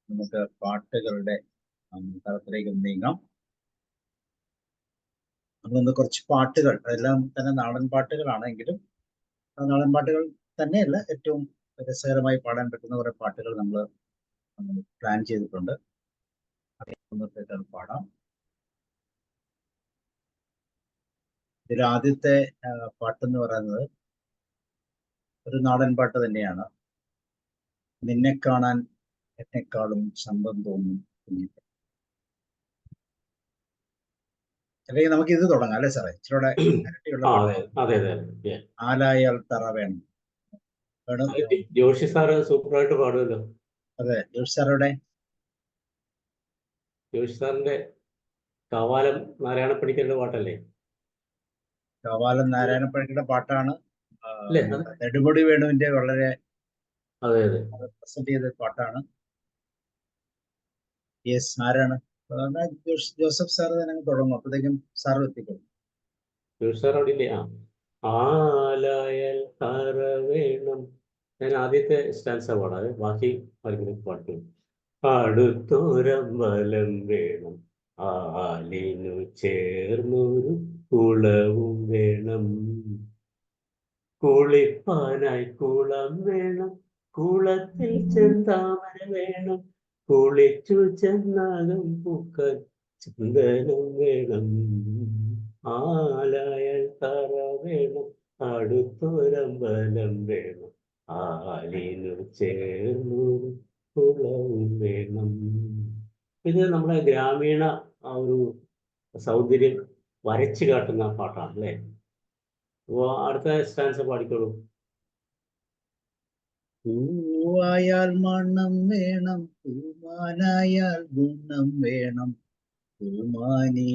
[SPEAKER 2] നമുക്ക് പാട്ടുകളുടെ തലത്തിലേക്ക് നീങ്ങാം. നമ്മളിന്ന് കുറച്ച് പാട്ടുകൾ, അതെല്ലാം തന്നെ നാടൻ പാട്ടുകളാണെങ്കിലും നാടൻ പാട്ടുകൾ തന്നെയല്ല, ഏറ്റവും രസകരമായി പാടാൻ പറ്റുന്ന കുറെ പാട്ടുകൾ നമ്മൾ പ്ലാൻ ചെയ്തിട്ടുണ്ട്. അത് പാടാം. ഇതിൽ ആദ്യത്തെ പാട്ടെന്ന് പറയുന്നത് ഒരു നാടൻ പാട്ട് തന്നെയാണ്. നിന്നെ കാണാൻ എന്നെക്കാളും ചന്തം തോന്നും കുഞ്ഞിപ്പ. അല്ലെങ്കിൽ നമുക്ക് ഇത് തുടങ്ങാം അല്ലേ സാറേ? ഇച്ചിരൂടെ ആലായാൽ തറ വേണം.
[SPEAKER 3] ജോഷി സാറ് സൂപ്പറായിട്ട് പാടുമല്ലോ.
[SPEAKER 2] അതെ, ജോഷി സാറുടെ
[SPEAKER 3] ജോഷി സാറിന്റെ കവാലം നാരായണപ്പണിക്കരുടെ പാട്ടല്ലേ?
[SPEAKER 2] കവാലം നാരായണപ്പണിക്കരുടെ പാട്ടാണ്. നെടുമുടി വേണുവിന്റെ വളരെ പ്രസന്റ് ചെയ്ത പാട്ടാണ്. യെസ്, ആരാണ്? ജോസഫ് സാർ തന്നെ തുടങ്ങും, അപ്പോഴത്തേക്കും സാർ എത്തിക്കൊള്ളും.
[SPEAKER 3] ജോഷി സാർ അവിടെ ഇല്ലേ? ആലായൽ തറ വേണം. ഞാൻ ആദ്യത്തെ സ്റ്റാൻസ പാടാതെ ബാക്കി പാട്ട്. അടുത്തൊരമ്പലം വേണം, ആലിനു ചേർന്നൊരു കുളവും വേണം, കുളിപ്പാനായി കുളം വേണം, കുളത്തിൽ ചെന്താമര വേണം, കുളിച്ചു ചെന്നാലും പൂക്കാൻ ചന്ദനം വേണം. ആലായൽ തറ വേണം, അടുത്തൊരമ്പലം വേണം, ആലിനു ചേർന്നൊരു കുളവും വേണം. ഇത് നമ്മുടെ ഗ്രാമീണ ആ ഒരു സൗന്ദര്യം വരച്ചു കാട്ടുന്ന പാട്ടാണ് അല്ലേ? അപ്പോ അടുത്ത സ്റ്റാൻസ് പാടിക്കോളൂ.
[SPEAKER 2] പൂവായാൽ മണം വേണം, പൂമാനായാൽ ഗുണം വേണം, പൂമാനി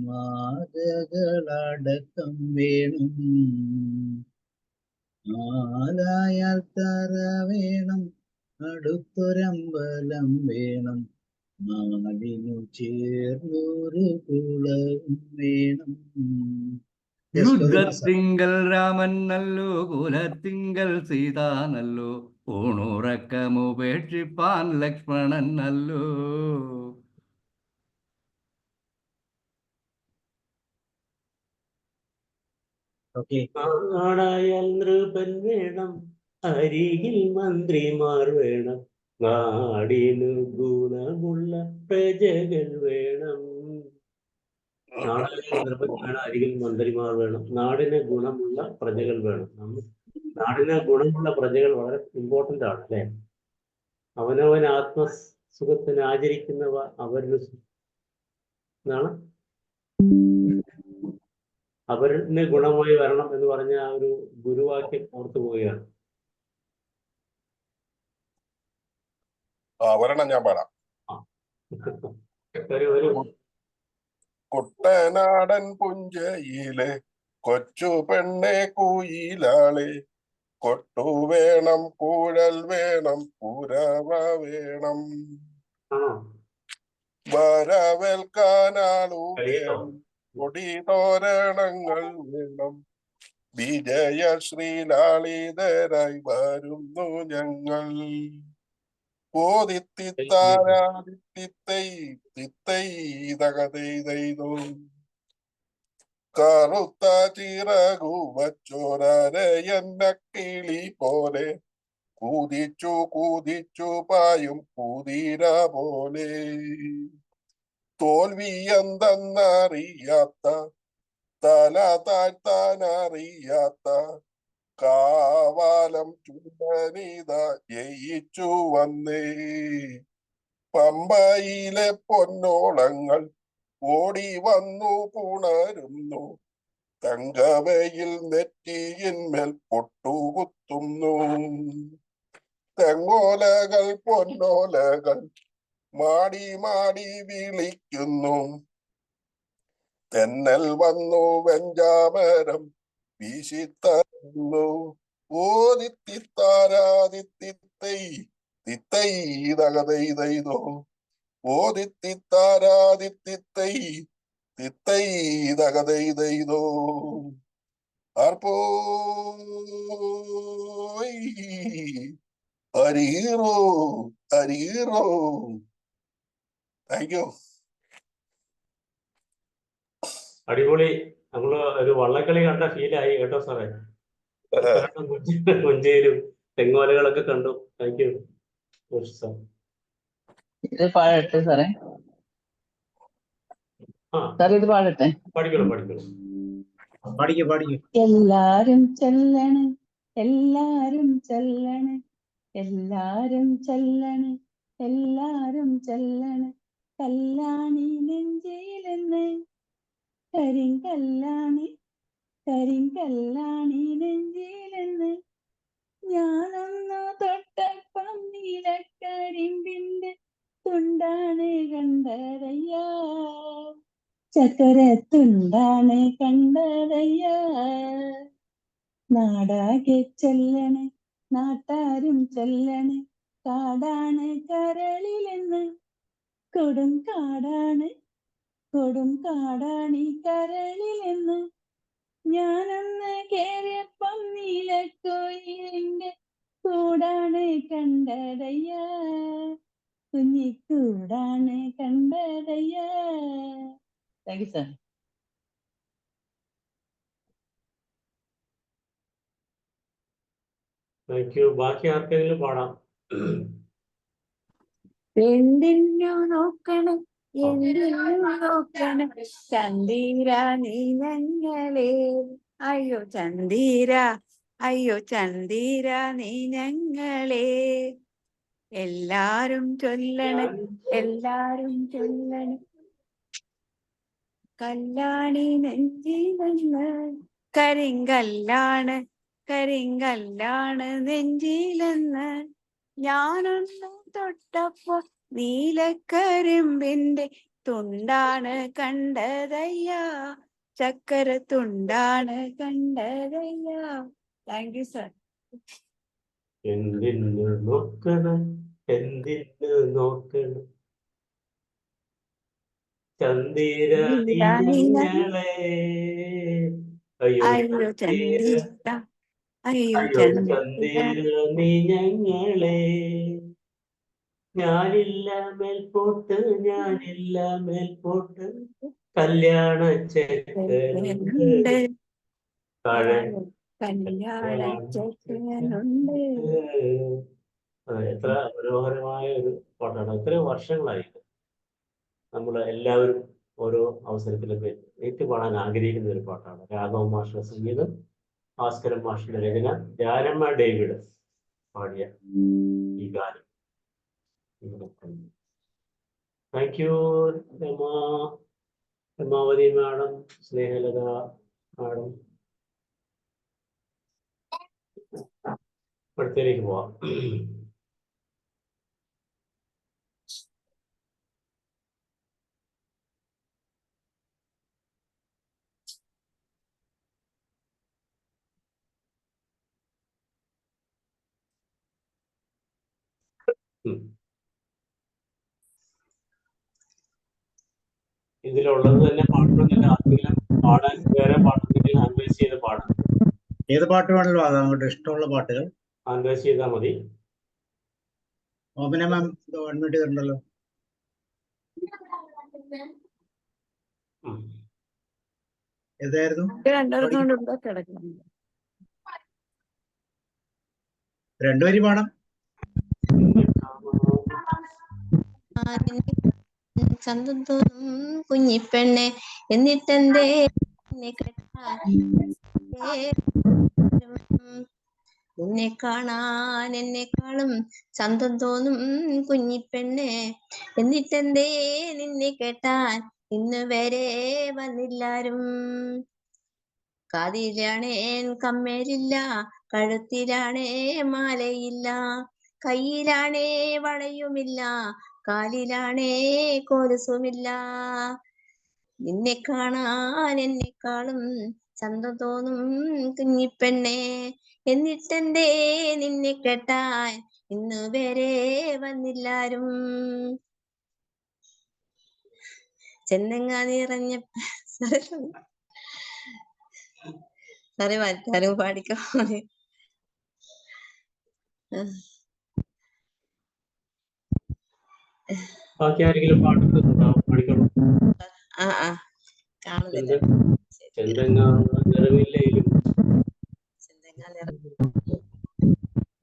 [SPEAKER 2] മാതകളടക്കം വേണം, ആലായാൽ തറ വേണം, അടുത്തൊരമ്പലം വേണം, നാടിനു ചേർന്നൊരു കുളവും വേണം.
[SPEAKER 1] യുദ്ധത്തിങ്കൽ രാമൻ നല്ലോ, കുലത്തിങ്കൽ സീത നല്ലോ, ഊണുറക്കമുപേക്ഷിപ്പാൻ ലക്ഷ്മണൻ നല്ലോ.
[SPEAKER 3] നാടായാൽ നൃപൻ വേണം, അരികിൽ മന്ത്രിമാർ വേണം, നാടിനു ഗുണമുള്ള പ്രജകൾ വേണം. നാടിന് നൃപൻ വേണം, അരികിൽ മന്ത്രിമാർ വേണം, നാടിന് ഗുണമുള്ള പ്രജകൾ വേണം. നാടിന് ഗുണമുള്ള പ്രജകൾ വളരെ ഇമ്പോർട്ടൻ്റ് ആണ് അല്ലേ? അവനവൻ ആത്മസുഖത്തിന് ആചരിക്കുന്നവ അവരിൽ എന്നാണ് അവരിന് ഗുണമായി വരണം എന്ന് പറഞ്ഞ ആ ഒരു ഗുരുവാക്യം ഓർത്തു പോവുകയാണ്.
[SPEAKER 4] ഒരെണ്ണം ഞാൻ പാടാം.
[SPEAKER 3] ഒരു
[SPEAKER 4] കുട്ടനാടൻ പുഞ്ചയിലെ കൊച്ചു പെണ്ണെ കുയിലാളെ, കൊട്ടു വേണം കുഴൽ വേണം കുരവ വേണം,
[SPEAKER 3] ആണോ?
[SPEAKER 4] വരവേൽക്കാനാളു
[SPEAKER 3] കഴിയോ?
[SPEAKER 4] വേണം, കൊടി തോരണങ്ങൾ വേണം, വിജയ ശ്രീലാളിതരായി വരുന്നു ഞങ്ങൾ. ഓദിത്തിത്താരാദിത്തിത്തൈ തിത്തൈ തകതൈതൈതോ, കറുത്ത ചിറകു വച്ചോരയന്ന കിളി പോലെ, കൂതിച്ചു കൂതിച്ചു പായും കുതിര പോലെ, തോൽവി എന്തെന്നറിയാത്ത തല താഴ്ത്താനറിയാത്ത കാവാലം ചുണ്ടനിത ജയിച്ചു വന്നേ. പമ്പയിലെ പൊന്നോളങ്ങൾ ഓടി വന്നു പുണരുന്നു, തങ്കവയിൽ നെറ്റിയിന്മേൽ പൊട്ടുകുത്തുന്നു, തെങ്ങോലകൾ പൊന്നോലകൾ മാടി മാടി വിളിക്കുന്നു, തെന്നൽ വന്നു വെഞ്ചാമരം വീശിത്തരുന്നു. ഓദിത്തിത്താരാദിത്തിത്തൈ തിത്തൈ തകതൈതൈതോ, ഓദിത്തിത്താരാദിത്തിത്തൈ തിത്തൈ തകതൈതൈതോ. ആർപ്പോയ് അരീറോ അരീറോ. Thank you.
[SPEAKER 3] അടിപൊളി. നമ്മള് ഒരു വള്ളക്കളി കണ്ട ഫീലായി കേട്ടോ സാറേ. കൊഞ്ചയിലും തെങ്ങോലകളൊക്കെ കണ്ടു. Thank you sir.
[SPEAKER 5] ഇത് പാടട്ടെ സാറേ?
[SPEAKER 3] ആ,
[SPEAKER 5] സാർ ഇത് പാടട്ടെ?
[SPEAKER 3] പഠിക്കണം പഠിക്കണം.
[SPEAKER 2] പാടിക്കൂ.
[SPEAKER 5] എല്ലാരും ചെല്ലണ്, എല്ലാരും ചെല്ലണ്, എല്ലാരും ചെല്ലണ്, എല്ലാരും ചെല്ലണ്, കല്യാണി നെഞ്ചിലെന്ന്, കരിങ്കല്യാണി കരിങ്കല്യാണി നെഞ്ചിലെന്ന്, ഞാനൊന്നു തൊട്ടപ്പം നീലക്കരിമ്പിന്റെ തുണ്ടാണ് കണ്ടതയ്യാ, ചക്കര തുണ്ടാണ് കണ്ടതയ്യാ. നാടാകെ ചെല്ലണ്, നാട്ടാരും ചെല്ലണ്, കാടാണ് കരളിലെന്ന്, കൊടും കാടാണ് ഈ കരളിലെന്ന്, ഞാനൊന്ന് കേറിയപ്പം നീലക്കോയിലിന്റെ കൂടാണ് കണ്ടതയ്യാ, കുഞ്ഞിക്കൂടാണ് കണ്ടതയ്യാ. Thank you sir.
[SPEAKER 3] Thank you. ബാക്കി ആർക്കെങ്കിലും പാടാം?
[SPEAKER 5] എന്തിനു നോക്കണം, എന്തിനു നോക്കണം, ചന്തീര നീ ഞങ്ങളെ, അയ്യോ ചന്തീര, അയ്യോ ചന്തീര നീ ഞങ്ങളെ, എല്ലാരും ചൊല്ലണം, എല്ലാരും ചൊല്ലണം, കല്യാണി നെഞ്ചിലെന്ന്, കരിങ്കല്ലാണ് നെഞ്ചിലെന്ന്, ഞാനൊന്നും തൊട്ടപ്പോ നീലക്കരിമ്പിന്റെ തുണ്ടാണ് കണ്ടതയ്യാ, ചക്കര തുണ്ടാണ് കണ്ടതയ്യാ. Thank you sir.
[SPEAKER 3] എന്തിനു നോക്കണം, എന്തിനു നോക്കണം, ചന്ദിര ഞങ്ങളെ, അയ്യോ
[SPEAKER 5] അയ്യോ ചന്തീര, അയ്യോ
[SPEAKER 3] ചന്ദിര നീ ഞങ്ങളെ, ഞാനില്ല മേൽപോട്ട്, ഞാനില്ല മേൽപോട്ട്, കല്യാണ ചെക്കനുണ്ട്,
[SPEAKER 5] കല്യാണ ചെക്കനുണ്ട്.
[SPEAKER 3] എത്ര മനോഹരമായ ഒരു പാട്ടാണ്. എത്രയോ വർഷങ്ങളായി നമ്മൾ എല്ലാവരും ഓരോ അവസരത്തിലൊക്കെ ഏറ്റുപാടാൻ ആഗ്രഹിക്കുന്ന ഒരു പാട്ടാണ്. രാഘവ മാഷിന്റെ സംഗീതം, ഭാസ്കരൻ മാഷിന്റെ രചന, ജാരമ്മ ഡേവിഡ് പാടിയ ഈ ഗാനം. Thank you Ramavathi madam, Snehalatha, madam അടുത്തതിലേക്ക് പോവാം. ഇതിലുള്ളത് തന്നെ പാടണമെന്നില്ല. ആർക്കെങ്കിലും പാടാൻ വേറെ പാട്ടുണ്ടെങ്കിൽ ഹാൻഡ് റൈസ് ചെയ്ത് പാടാം.
[SPEAKER 2] ഏത് പാട്ട് വേണമല്ലോ അത് അങ്ങോട്ട് ഇഷ്ടമുള്ള പാട്ടുകൾ
[SPEAKER 3] ഹാൻഡ് റൈസ് ചെയ്താൽ മതി.
[SPEAKER 2] ഓമന മാം അഡ്മിറ്റ് ചെയ്തിട്ടുണ്ടല്ലോ. ഏതായിരുന്നു? രണ്ടുപേരും പാടാം.
[SPEAKER 6] ചന്തം തോന്നും കുഞ്ഞിപ്പെണ്ണെ എന്നിട്ടെന്തേ നിന്നെ കാണാൻ എന്നെക്കാളും ചന്തം തോന്നും കുഞ്ഞിപ്പെണ്ണെ എന്നിട്ടെന്തേ നിന്നെ കേട്ടാൻ ഇന്ന് വരെ വന്നില്ലാരും. കാതിലാണേ കമ്മേലില്ല, കഴുത്തിലാണേ മാലയില്ല, കയ്യിലാണേ വളയുമില്ല, കാലിലാണേ കൊലുസുമില്ല. നിന്നെ കാണാൻ എന്നെക്കാളും ചന്തം തോന്നും കുഞ്ഞിപ്പെണ്ണെ എന്നിട്ടെന്തേ നിന്നെ കേട്ടാൻ ഇന്ന് വരെ വന്നില്ലാരും. ചെന്നങ്ങ നിറഞ്ഞ സാറേ മറ്റാരും പാടിക്കോ.
[SPEAKER 3] ബാക്കി ആരെങ്കിലും പാട്ടുണ്ടോ? പാടിക്കോളൂ.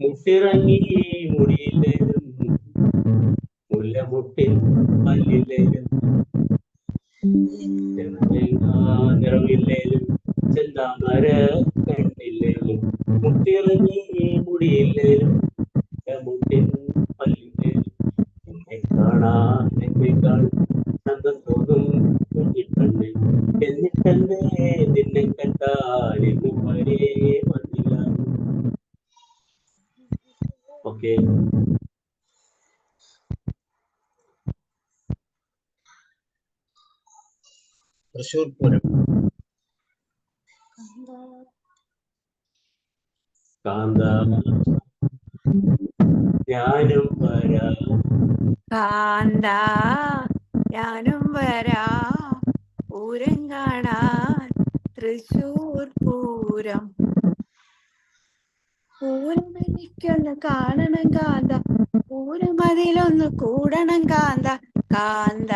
[SPEAKER 3] മുട്ടിറങ്ങി മുടിയില്ലേലും മുല്ലമുട്ടിൻ പല്ലില്ലേലും നിറവില്ലേലും ചെന്താമര കണ്ണില്ലേലും മുട്ടിറങ്ങി മുടിയില്ലേലും മുട്ടിൻ പല്ലില്ലേലും എന്നെ കാണാൻ എന്നെക്കാൾ ചന്തം തോന്നും കുഞ്ഞിപ്പെണ്ണെ എന്നിട്ടെന്തേ നിന്നെ കണ്ടാൽ ഇന്നും വരെ വന്നില്ല. ഓക്കെ.
[SPEAKER 2] തൃശ്ശൂർ പൂരം.
[SPEAKER 3] കാന്ത ഞാനും വരാം,
[SPEAKER 5] കാന്ത ഞാനും വരാം, പൂരം കാണാൻ തൃശ്ശൂർ പൂരം. പൂരം എനിക്കൊന്ന് കാണണം കാന്ത, പൂരം അതിലൊന്ന് കൂടണം കാന്ത. കാന്ത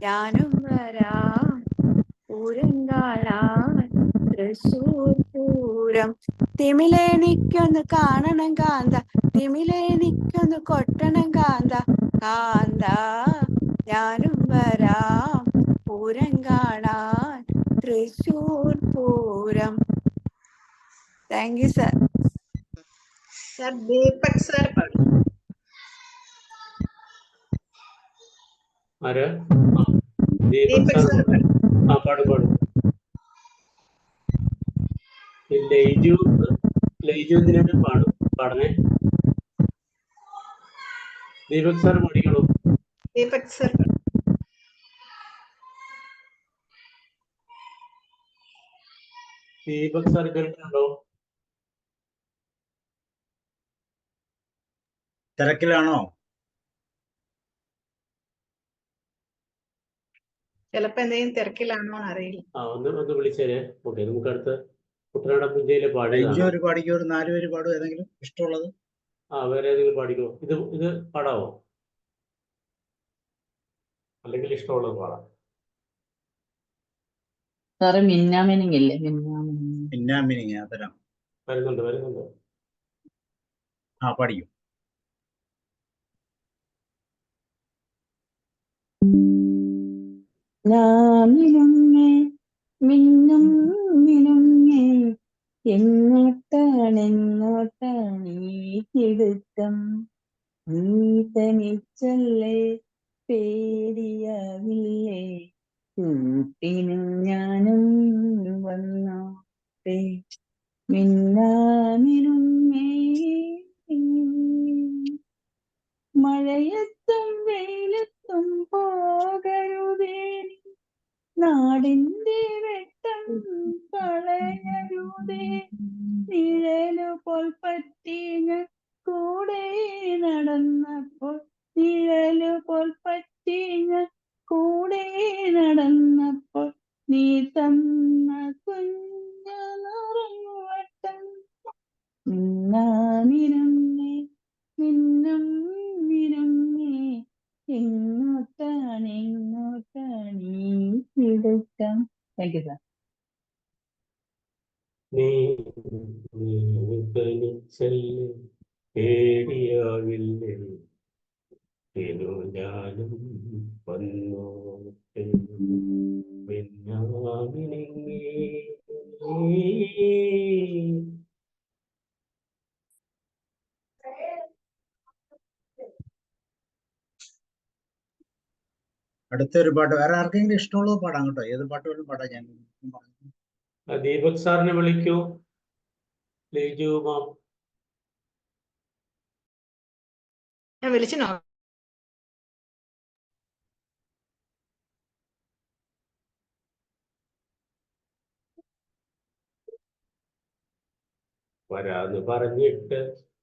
[SPEAKER 5] ഞാനും വരാം, പൂരം കാണാൻ തൃശ്ശൂർ പൂരം. തിമിലെനിക്കൊന്ന് കാണണം കാന്ത, തിമിലെനിക്കൊന്ന് കൊട്ടണം കാന്ത. കാന്ത ഞാനും വരാം, പൂരം കാണാൻ Thrissur Pooram. Thank you sir.
[SPEAKER 7] Sir Deepak sir പാടും.
[SPEAKER 3] ആര്?
[SPEAKER 7] ദീപക് സർ
[SPEAKER 3] ആ പാടും പാടും. ലൈജു ഇതിനോട് പാടണേ. ദീപക് സാർ പാടിക്കോളൂ.
[SPEAKER 7] ദീപക് സർ
[SPEAKER 3] ദീപക് സാർ കേട്ടിട്ടുണ്ടോ?
[SPEAKER 2] തിരക്കിലാണോ?
[SPEAKER 7] ചിലപ്പോ എന്തെങ്കിലും തിരക്കിലാണോ അറിയില്ല.
[SPEAKER 3] ഒന്ന് വിളിച്ചേരെ. ഓക്കെ, നമുക്ക് അടുത്ത് കുട്ടനാടൻ പുഞ്ചയിലെ
[SPEAKER 2] അഞ്ചു
[SPEAKER 3] പാടിയതാണ്.
[SPEAKER 2] പേര് പാടിക്കോ, ഒരു 4 പേര് പാടും, ഏതെങ്കിലും ഇഷ്ടമുള്ളത്.
[SPEAKER 3] വേറെ ഏതെങ്കിലും പാടിക്കോ. ഇത് പാടാവോ? അല്ലെങ്കിൽ ഇഷ്ടമുള്ളത് പാടാം.
[SPEAKER 8] സാറേ മിന്നാമിനിങ് ഇല്ലേ?
[SPEAKER 2] മിന്നാമിനിങ് അതരാം.
[SPEAKER 3] വരുന്നുണ്ട്.
[SPEAKER 2] പാടിക്കും.
[SPEAKER 8] മിന്നും മിനുങ്ങേ എങ്ങോട്ടാണ് ഈ തിടുക്കം? നീ തനിച്ചല്ലേ, പേടിയാവില്ലേ കൂട്ടിനും ഞാനും വന്നോട്ടെ മിന്നാമിനുങ്ങേ മഴയത്തും വെയിലത്തും പോകരുതേ നാടിന്റെ വെട്ടം കളയരുതേ നിഴലു പോൽ പറ്റി ഞാൻ കൂടെ നടന്നപ്പോൾ നിഴലു പോൽ പറ്റി ഞാൻ കൂടെ നടന്നപ്പോൾ നീ തന്ന കുഞ്ഞുറങ്ങുവട്ടം മിന്നാമിനുങ്ങേ മിന്നും മിനുങ്ങേ എങ്ങോട്ടാണ് ഈ തിടുക്കം. Thank you sir.
[SPEAKER 3] നീ തനിച്ചല്ലേ പേടിയാവില്ലേ ഞാനും വന്നോട്ടെ മിന്നാമിനുങ്ങേ.
[SPEAKER 2] അടുത്തൊരു പാട്ട് വേറെ ആർക്കെങ്കിലും ഇഷ്ടമുള്ളത് പാടാം കേട്ടോ. ഏത് പാട്ട് വേണം പാടാം. ഞാൻ
[SPEAKER 3] ദീപക് സാറിനെ വിളിക്കൂ. ലിജു മാം
[SPEAKER 7] ഞാൻ വിളിച്ചു നോക്കാം.
[SPEAKER 3] വരാന്ന് പറഞ്ഞിട്ട്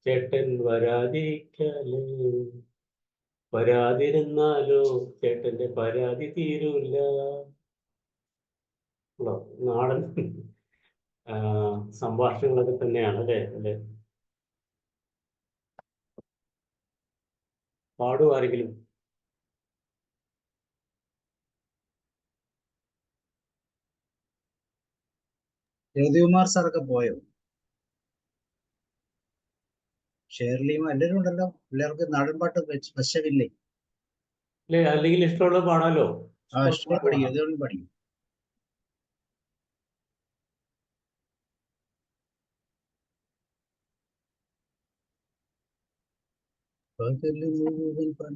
[SPEAKER 3] ചേട്ടൻ വരാതിരിക്കലേ വരാതിരുന്നാലോ ചേട്ടന്റെ പരാതി തീരൂല. നാടൻ സംഭാഷണങ്ങളൊക്കെ തന്നെയാണ് അല്ലേ അല്ലെ? പാടും ആരെങ്കിലും?
[SPEAKER 2] ജ്യോതികുമാർ സാറൊക്കെ പോയോ? ഷേർലിയും എല്ലാവരും ഉണ്ടല്ലോ. പിള്ളേർക്ക് നാടൻ പാട്ട് വശമില്ലേ?
[SPEAKER 3] അല്ലെ അല്ലെങ്കിൽ ഇഷ്ടമുള്ളത് പാടാലോ.
[SPEAKER 2] ഇഷ്ടം പഠിക്കും, ഏതുകൊണ്ട് പഠിക്കും.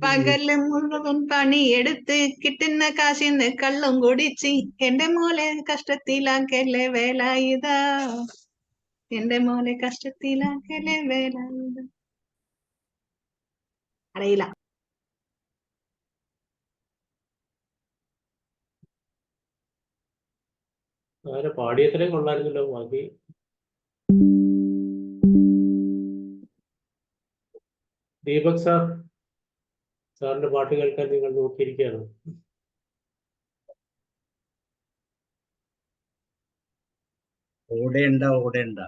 [SPEAKER 7] പകല് മുഴുവൻ പണിയെടുത്ത് കിട്ടുന്ന കാശിന്ന് കള്ളും കുടിച്ച് എന്റെ മോലെ കഷ്ടത്തിലാക്കല്ലേ വേല ഇതാ എന്റെ മോലെ കഷ്ടത്തിലാക്കല്ലേ വേല ഇതാ. അറിയില്ല.
[SPEAKER 3] ആരെ പാടിയത്രയും കൊള്ളായിരുന്നല്ലോ. ബാക്കി ദീപക് സാറിന്റെ പാട്ട് കേൾക്കാൻ നിങ്ങൾ നോക്കിയിരിക്കുകയാണ്.
[SPEAKER 2] ഓടേണ്ട ഓടേണ്ട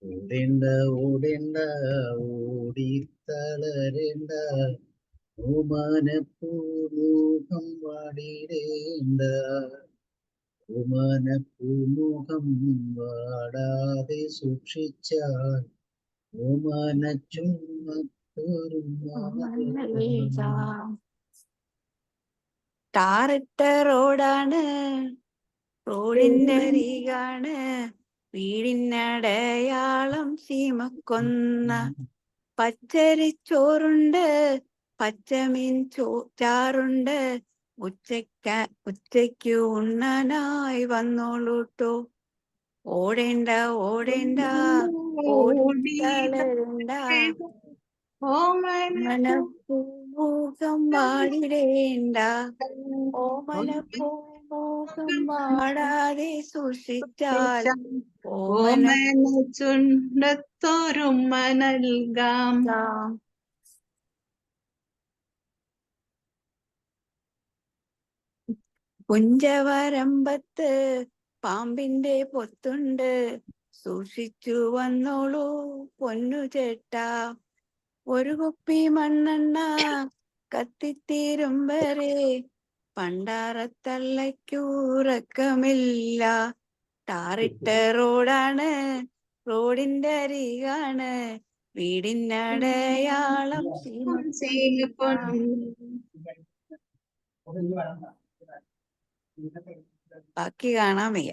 [SPEAKER 2] ഓടേണ്ട ഓടേണ്ട ഓടി തളരേണ്ട ഓമാനപ്പൂമുഖം വാടിടേണ്ട ഓമാനപ്പൂമുഖം വാടാതെ സൂക്ഷിച്ചാൽ
[SPEAKER 5] ടാറിട്ട റോഡാണ്, റോഡിന്റെ അരികാണ്, വീടിനടയാളം സീമക്കൊന്ന, പച്ചരിച്ചോറുണ്ട്, പച്ചമീൻ ചാറുണ്ട്, ഉച്ചയ്ക്ക് ഉണ്ണനായി വന്നോളൂട്ടോ. ഓടേണ്ട ഓടേണ്ട ഓടിത്തളരണ്ട ഓമനപ്പൂമുഖം വാടിടേണ്ട ഓമനപ്പൂമുഖം വാടാതെ സൂക്ഷിച്ചാൽ
[SPEAKER 7] ഓമന ചുണ്ടത്തോരുമ്മ നൽകാം.
[SPEAKER 5] പുഞ്ചവരമ്പത്ത് പാമ്പിന്റെ പൊത്തുണ്ട്, സൂക്ഷിച്ചു വന്നോളൂ പൊന്നു ചേട്ടാ. ഒരു കുപ്പി മണ്ണെണ്ണ കത്തിത്തീരും വരെ പണ്ടാറത്തള്ളയ്ക്കൂറക്കമില്ല. ടാറിട്ട റോഡാണ്, റോഡിന്റെ അരികാണ്, വീടിനടയാളം ബാക്കി കാണാൻ വയ്യ.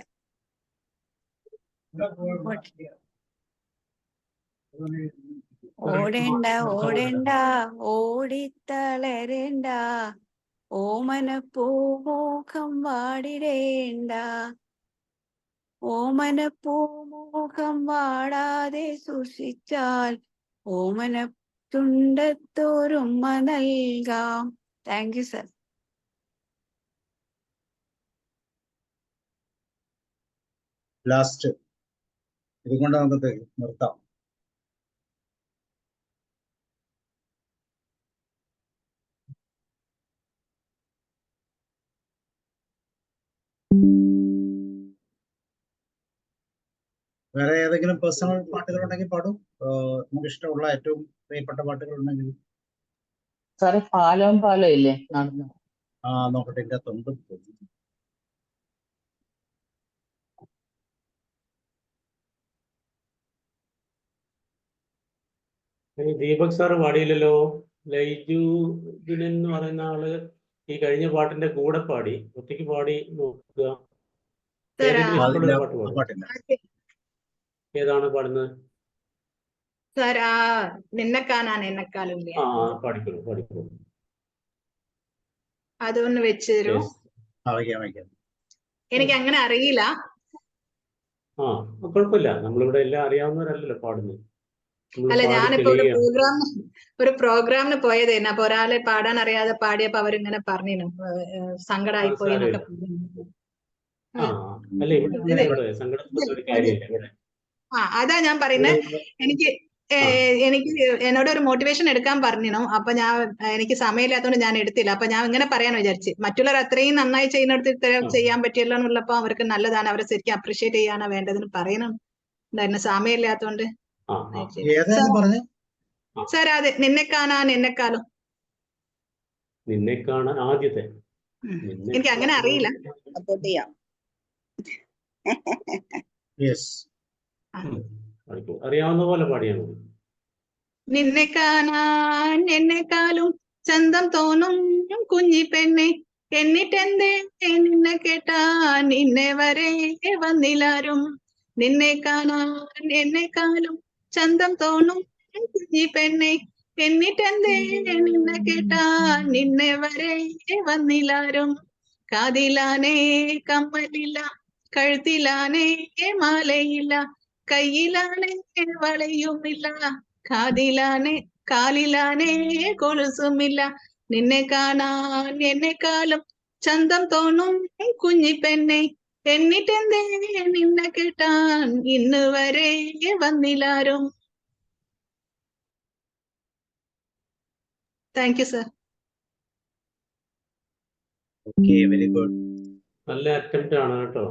[SPEAKER 5] ഓടേണ്ട ഓടേണ്ട ഓടിത്തളരേണ്ട ഓമനപ്പൂമുഖം വാടിടേണ്ട, ഓമനപ്പൂമുഖം വാടാതെ സൂക്ഷിച്ചാൽ ഓമന ചുണ്ടത്തോരുമ്മ നൽകാം. Thank you sir.
[SPEAKER 2] ലാസ്റ്റ് ഇതുകൊണ്ട് നമുക്ക് നിർത്താം. വേറെ ഏതെങ്കിലും പേഴ്സണൽ പാട്ടുകൾ ഉണ്ടെങ്കിൽ പാടും. നമുക്ക് ഇഷ്ടമുള്ള ഏറ്റവും പ്രിയപ്പെട്ട പാട്ടുകൾ ഉണ്ടെങ്കിൽ.
[SPEAKER 8] സാറേ പാലം ഇല്ലേ നടന്നു?
[SPEAKER 2] നോക്കട്ടെ, എന്റെ തൊണ്ട്
[SPEAKER 3] ദീപക് സാറ് പാടിയില്ലല്ലോ. ലൈജു ദിനൻ എന്ന് പറയുന്ന ആള് ഈ കഴിഞ്ഞ പാട്ടിന്റെ കൂടെ പാടി, ഒറ്റയ്ക്ക് പാടി നോക്കുക. ഏതെങ്കിലും ഇഷ്ടമുള്ള പാട്ട് പാടും. ഏതാണ് പാടുന്നത്?
[SPEAKER 7] സാർ നിന്നെ കാണാൻ എന്നെക്കാളും
[SPEAKER 3] പാടിക്കോളൂ പാടിക്കോളൂ.
[SPEAKER 7] അതൊന്ന് വെച്ച് തരൂ. എനിക്ക് അങ്ങനെ അറിയില്ല.
[SPEAKER 3] കുഴപ്പമില്ല, നമ്മളിവിടെ എല്ലാം അറിയാവുന്നവരല്ലല്ലോ പാടുന്നത്.
[SPEAKER 7] അല്ല, ഞാനിപ്പോ ഒരു പ്രോഗ്രാമിന് പോയതായിരുന്നു. അപ്പൊ ഒരാളെ പാടാൻ അറിയാതെ പാടിയപ്പോ അവരിങ്ങനെ പറഞ്ഞു സങ്കടമായി പോയി എന്നൊക്കെ. അതാ ഞാൻ പറയുന്നത്. എനിക്ക് എന്നോട് ഒരു മോട്ടിവേഷൻ എടുക്കാൻ പറഞ്ഞു. അപ്പൊ എനിക്ക് സമയമില്ലാത്തതുകൊണ്ട് ഞാൻ എടുത്തില്ല. അപ്പൊ ഞാൻ ഇങ്ങനെ പറയാന്ന് വിചാരിച്ചു, മറ്റുള്ളവർ അത്രയും നന്നായി ചെയ്യുന്നിടത്ത് ചെയ്യാൻ പറ്റിയല്ലോ എന്നുള്ളപ്പോ അവർക്ക് നല്ലതാണ്, അവരെ ശരിക്കും അപ്രീഷിയേറ്റ് ചെയ്യാനാ വേണ്ടതെന്ന് പറയണം ഉണ്ടായിരുന്നു. സമയമില്ലാത്തോണ്ട്. സാർ അതെ, നിന്നെ കാണാൻ എന്നെക്കാളും.
[SPEAKER 3] നിന്നെ കാണാൻ ആദ്യത്തെ.
[SPEAKER 7] എനിക്ക് അങ്ങനെ അറിയില്ല.
[SPEAKER 3] അറിയാവുന്ന പോലെ പാടിയാണ്.
[SPEAKER 7] നിന്നെ കാണാൻ എന്നെക്കാളും ചന്തം തോന്നും കുഞ്ഞി പെണ്ണെ, എന്നിട്ടെന്തേ നിന്നെ കേട്ടാൻ നിന്നെ വരെ വന്നില്ലാരും. നിന്നെ കാണാൻ എന്നെക്കാളും ചന്തം തോന്നും കുഞ്ഞി പെണ്ണെ, എന്നിട്ടെന്തേ നിന്നെ കേട്ടാൻ നിന്നെ വരെ വന്നില്ലാരും. കാതിലാനേ കമ്മലില്ല, കഴുത്തിലാനേ മാലയില്ല, കയ്യിലാനേ വളയുമില്ല, കാലിലാനേ കൊലുസുമില്ല. നിന്നെ കാണാൻ എന്നെക്കാളും ചന്തം തോന്നും കുഞ്ഞി പെണ്ണെ, എന്നിട്ടെന്തേ നിന്നെ കേട്ടാൻ ഇന്ന് വരെ വന്നില്ലാരും. Thank you sir.
[SPEAKER 2] Very good.
[SPEAKER 3] നല്ല അറ്റംപ്റ്റ് ആണ് കേട്ടോ.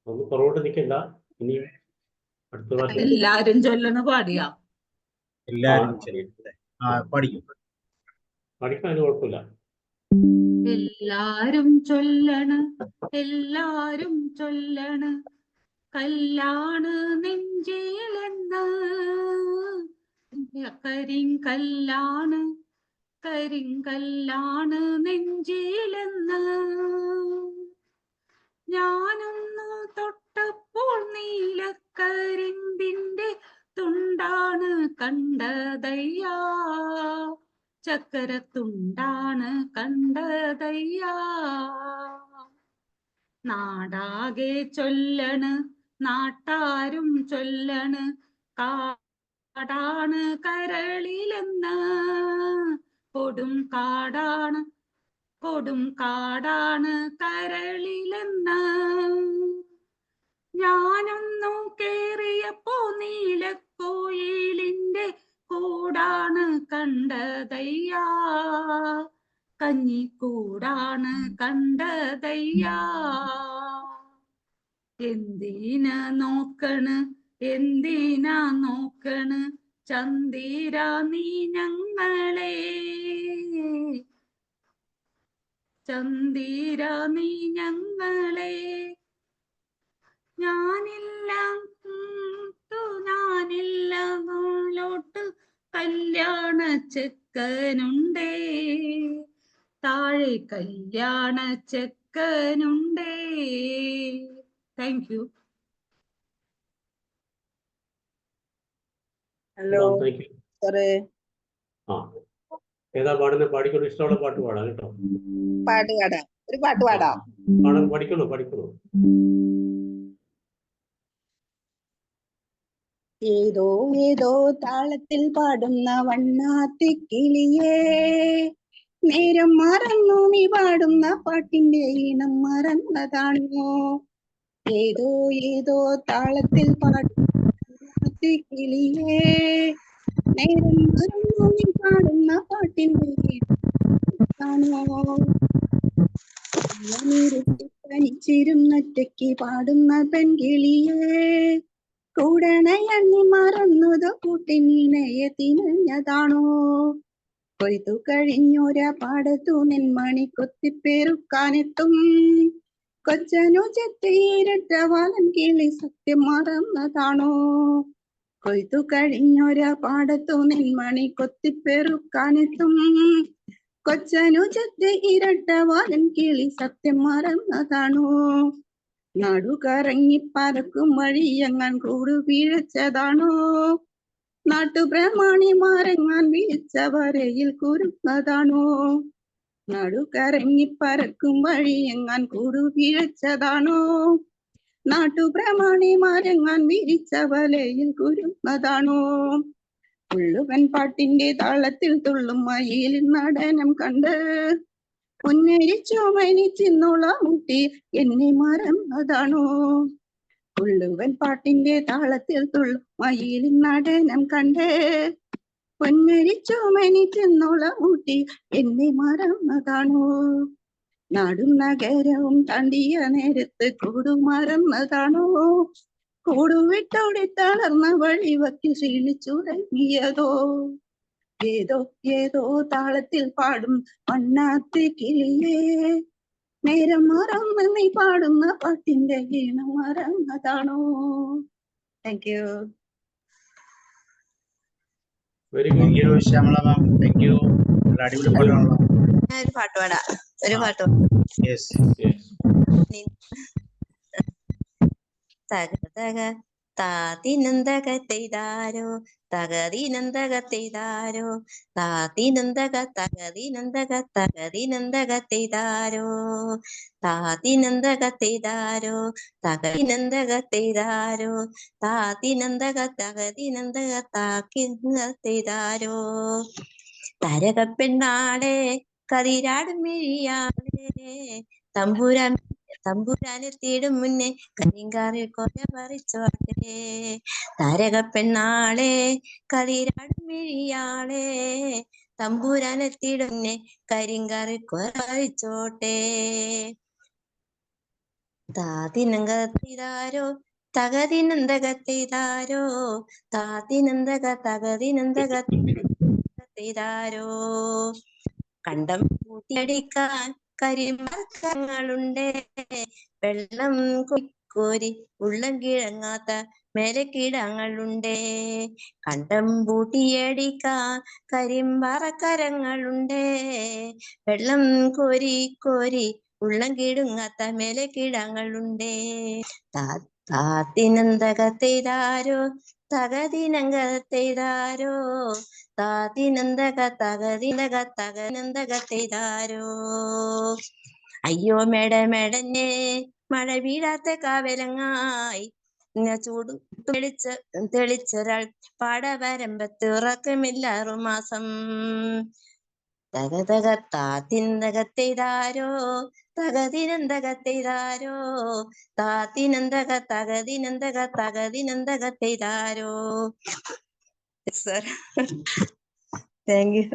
[SPEAKER 3] ഒന്ന് പുറകോട്ട് നിൽക്കണ്ട. ഇനി അടുത്ത പ്രാവശ്യം
[SPEAKER 8] എല്ലാരും ചൊല്ലണ പാടിയാ.
[SPEAKER 2] എല്ലാരും പഠിക്കും.
[SPEAKER 3] പഠിക്കാൻ കുഴപ്പമില്ല.
[SPEAKER 8] എല്ലാരും ചൊല്ലണ് കല്ലാണ് നെഞ്ചിലെന്ന്, കരിങ്കല്ലാണ് നെഞ്ചിലെന്ന്. ഞാനൊന്നു തൊട്ടപ്പോൾ നീലക്കരിമ്പിന്റെ തുണ്ടാണ് കണ്ടതയ്യാ, ചക്കരത്തുണ്ടാണ് കണ്ടതയ്യാ. നാടാകെ ചൊല്ലണ്, നാട്ടാരും ചൊല്ലണ് കാടാണ് കരളിലെന്ന്, കൊടും കാടാണ് കരളിലെന്ന്. ഞാനൊന്നു കേറിയപ്പോ നീലക്കോയിലിന്റെ കൂടാണ് കണ്ടതയ്യാ, കഞ്ഞിക്കൂടാണ് കണ്ടതയ്യാ. എന്തിനാ നോക്കണ് ചന്ദിര നീ ഞങ്ങളെ, ഞാനില്ല നാളോട്ട് കല്യാണ ചെക്കനുണ്ടേ, താഴെ കല്യാണ ചെക്കനുണ്ടേ. Thank you.
[SPEAKER 9] ഹലോ സാറേ,
[SPEAKER 3] ഏതാ പാടുന്നത്? പാടിക്കോളൂ, ഇഷ്ടമുള്ള പാട്ട് പാടാം കേട്ടോ.
[SPEAKER 5] പാട്ട് പാടാം, ഒരു പാട്ട് പാടാം.
[SPEAKER 3] പഠിക്കണോ? പഠിക്കണോ?
[SPEAKER 5] ഏതോ ഏതോ താളത്തിൽ പാടുന്ന വണ്ണാത്തി കിളിയേ, നേരം മറന്നു നീ പാടുന്ന പാട്ടിന്റെ ഈണം മറന്നതാണോ? ഏതോ ഏതോ താളത്തിൽ പാടുന്ന വണ്ണാത്തി കിളിയേ, നേരം മറന്നു നീ പാടുന്ന പാട്ടിന്റെ ഈണമാണോ? തനിച്ചിരുന്നൊറ്റയ്ക്ക് പാടുന്ന പെൺകിളിയേ, കൂടണയണ്ണി മറന്നതോ കൂട്ടിനിണയെ തിനഞ്ഞതാണോ? കൊയ്തു കഴിഞ്ഞൊര പാടത്തു നെന്മണി കൊത്തിപ്പെറുക്കാനെത്തും കൊച്ചനു ചെത്തിയിരട്ട വാലൻ കിളി സത്യം മറന്നതാണോ? കൊയ്തു കഴിഞ്ഞൊര പാടത്തു നെന്മണി കൊത്തിപ്പെറുക്കാനെത്തും കൊച്ചനു ചെത്തി ഇരട്ട വാലൻ കിളി സത്യം മറന്നതാണോ? നടു കറങ്ങി പറക്കും വഴിയങ്ങാൻ കൂടു വീഴച്ചതാണോ? നാട്ടുപ്രമാണിമാരെങ്ങാൻ വീഴ്ച വരയിൽ കുരുന്നതാണോ? നടു കറങ്ങി പറക്കും വഴിയെങ്ങാൻ കൂടു വീഴച്ചതാണോ? നാട്ടുപ്രമാണിമാരെങ്ങാൻ വീഴ്ച വലയിൽ കുരുന്നതാണോ? പുള്ളുവൻ പാട്ടിന്റെ താളത്തിൽ തുള്ളും മയിലിൻ നടനം കണ്ട് പൊന്നരിച്ചോമനിച്ചിന്നോള മുട്ടി എന്നെ മറന്നതാണോ? പുള്ളുവൻ പാട്ടിന്റെ താളത്തിൽ തുള്ളും മയിലിൻ നടനം കണ്ട് പൊന്നരിച്ചോമനിച്ചിന്നോള മുട്ടി എന്നെ മറന്നതാണോ? നാടും നഗരവും താണ്ടിയ നേരത്ത് കൂടു മറന്നതാണോ? കൂടുവിട്ടോടി തളർന്ന വഴിവക്കിൽ ക്ഷീണിച്ചുറങ്ങിയതോ? ഏതോ ഏതോ താളത്തിൽ പാടും വണ്ണാത്തി കിളിയേ, നേരം മറന്ന് നീ പാടുന്ന പാട്ടിന്റെ ഈണം മറന്നതാണോ? Thank you.
[SPEAKER 2] Thank you Shyamala ma'am, thank you. അടിപൊളി പാട്ടാണല്ലോ.
[SPEAKER 6] ഞാൻ ഒരു പാട്ട് പാടാം, ഒരു പാട്ട്.
[SPEAKER 2] യെസ്.
[SPEAKER 6] തക തക താതിനന്തകത്തെയ്താരോ, തകതിനന്തകത്തെയ്താരോ, താതിനന്തക തകതിനന്തക തകതിനന്തകത്തെയ്താരോ, താതിനന്തകത്തെയ്താരോ, തകതിനന്തകത്തെയ്താരോ, താതിനന്തക തകതിനന്തക താക്കിനത്തെയ്താരോ. തരകപ്പെണ്ണാളെ കതിരാടും മിഴിയാളെ, തമ്പുരാനെത്തിയിടും മുന്നേ കരിങ്കാറിൽ കൊല പറിച്ചോട്ടെ. താരകപ്പെണ്ണാളെ കതിരാടും മിഴിയാളെ, തമ്പുരാനെത്തിയിടും മുന്നേ കരിങ്കാറിൽ കൊല പറിച്ചോട്ടെ. താതിനന്തകത്തെയ്താരോ, തകതിനന്തകത്തെയ്താരോ, താതിനന്തക തകതിനന്തകത്തെയ്താരോ. കണ്ടം കൂട്ടിയടിക്കാൻ കരിമരങ്ങളുണ്ടേ, വെള്ളം കോരി ഉള്ളം കിഴങ്ങാത്ത മേലക്കിടങ്ങളുണ്ടേ. കണ്ടം പൂട്ടിയടിക്കാൻ കരിമ്പറക്കരങ്ങളുണ്ടേ, വെള്ളം കോരി കോരി ഉള്ളം കിടുങ്ങാത്ത മേലക്കിടങ്ങളുണ്ടേ. താത്തിനന്തകത്തെയ്താരോ, തകതിനന്തകത്തെയ്താരോ, താതിനന്തക തകതിനക തകനന്തകത്തെയ്താരോ. അയ്യോ മെടമെടന്നെ മഴ വീഴാത്ത കാവലങ്ങായി ചൂട് തെളിച്ചൊരാൾ പാടവരമ്പത്ത് ഉറക്കമില്ലാറുമാസം. തകതക താത്തിനന്തകത്തെയ്താരോ, തകതിനന്തകത്തെയ്താരോ, താത്തിനന്തക തകതിനന്തക തകതിനന്തകത്തെയ്താരോ. Sir, thank you.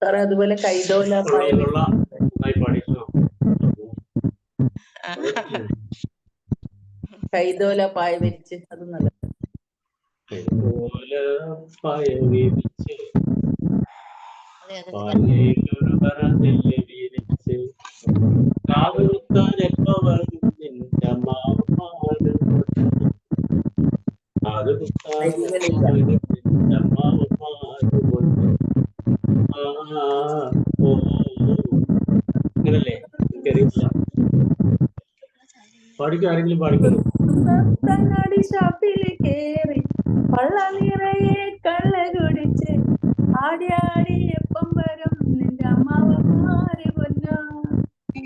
[SPEAKER 8] സാറേ അതുപോലെ കൈതോല കൈതോല പായ വിരിച്ച് അത് നല്ല
[SPEAKER 3] അങ്ങനല്ലേ? എനിക്കറിയില്ല. പാടിക്കോ, ആരെങ്കിലും പാടിക്കോ.
[SPEAKER 8] കണ്ണാടി ഷാപ്പിൽ കേറി പള്ള നിറയെ കള്ള കുടിച്ച് ആടി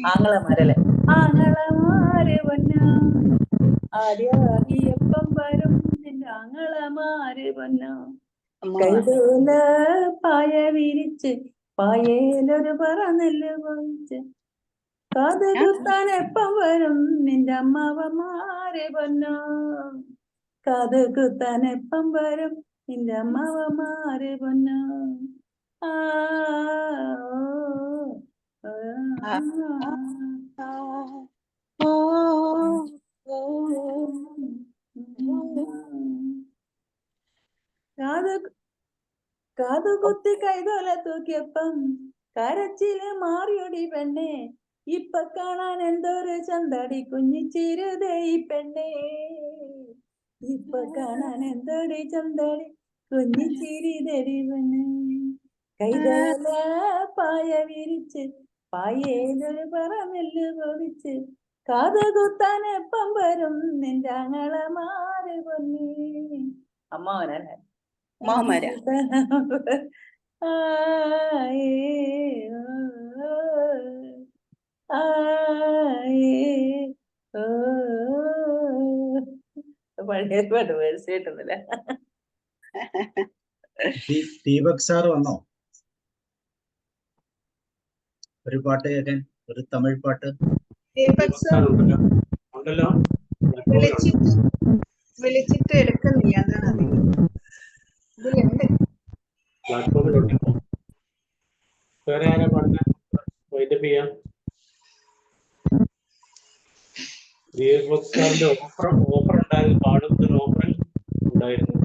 [SPEAKER 8] ആങ്ങളമാരല്ലേ? ആങ്ങളമാര് പൊന്ന ആര്യാഹിയപ്പം വരും നിന്റെ ആങ്ങളമാര് പൊന്ന കൈതോല പായ വിരിച്ച് പായേലൊരു പറ നെല്ല് പൊഴിച്ച് കാത് കുത്താൻ എപ്പം വരും നിന്റെ അമ്മാവന്മാര് പൊന്നോ കാത് കുത്താൻ എപ്പം വരും നിന്റെ അമ്മാവന്മാര് പൊന്നോ ആ കാതുകുത്തി കൈതോല തൂക്കിയപ്പം കരച്ചില് മാറിയൊടി പെണ്ണെ ഇപ്പൊ കാണാൻ എന്തൊരു ചന്തടി കുഞ്ഞിച്ചിരുതേ ഈ പെണ്ണെ ഇപ്പൊ കാണാൻ എന്തൊടി ചന്തടി കുഞ്ഞിച്ചിരിതടി പെണ്ണെ കൈതോല പായ വിരിച്ച് പായേലൊരു പറ നെല്ല് പൊടിച്ച് കാതുകുത്താൻ എപ്പം വരും നിന്റെ അങ്ങളമാര് പൊന്നി അമ്മാവനല്ലേ
[SPEAKER 5] മാമര
[SPEAKER 8] പഴയ പാട്ട് വേഴ്സ് കേട്ടുന്നില്ല.
[SPEAKER 2] ദീപക് സാർ വന്നോ? ഒരു പാട്ട് കേൾക്കാൻ, ഒരു തമിഴ് പാട്ട്.
[SPEAKER 7] ദീപക് സർ
[SPEAKER 3] ഉണ്ടല്ലോ.
[SPEAKER 7] വിളിച്ചിട്ട് എടുക്കുന്നില്ല, എന്താണ് ഇതിലുണ്ട്.
[SPEAKER 3] പ്ലാറ്റ്ഫോമിലുണ്ട്. വേറെ ആരാ പാടുന്ന? വൈൻഡപ്പ് ചെയ്യാം. ദീപക് സാറിന്റെ ഓഫർ ഉണ്ടായിരുന്നു, പാടുന്നൊരു ഓഫർ ഉണ്ടായിരുന്നു.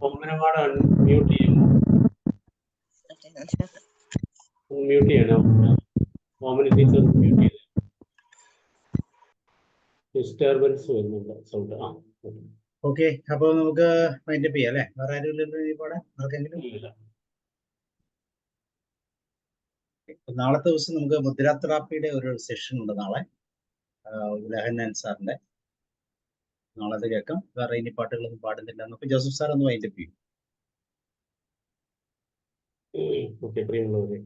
[SPEAKER 3] ഒമ്മനപാട് മ്യൂട്ട് ചെയ്യുമോ? മ്യൂട്ട് ചെയ്യണം. ഓമന ടീച്ചർ മ്യൂട്ട് ചെയ്ത്. ഡിസ്റ്റർബൻസ് വരുന്നുണ്ട് സൗണ്ട്.
[SPEAKER 2] ഓക്കെ, അപ്പൊ നമുക്ക് വൈൻഡപ്പ് ചെയ്യാം അല്ലെ? വേറെ ആരും ഇല്ലല്ലോ ഈ പാടാൻ? ആർക്കെങ്കിലും? നാളത്തെ ദിവസം നമുക്ക് മുദ്രാ തെറാപ്പിയുടെ ഒരു സെഷൻ ഉണ്ട് നാളെ, ലഹന്നാൻ സാറിന്റെ. നാളെ അത് കേൾക്കാം. വേറെ ഇനി പാട്ടുകളൊന്നും പാടുന്നില്ല. നമുക്ക് ജോസഫ് സാർ ഒന്ന് വൈൻഡപ്പ് ചെയ്യും.
[SPEAKER 3] ഓക്കെ, പ്രിയമുള്ളവരെ,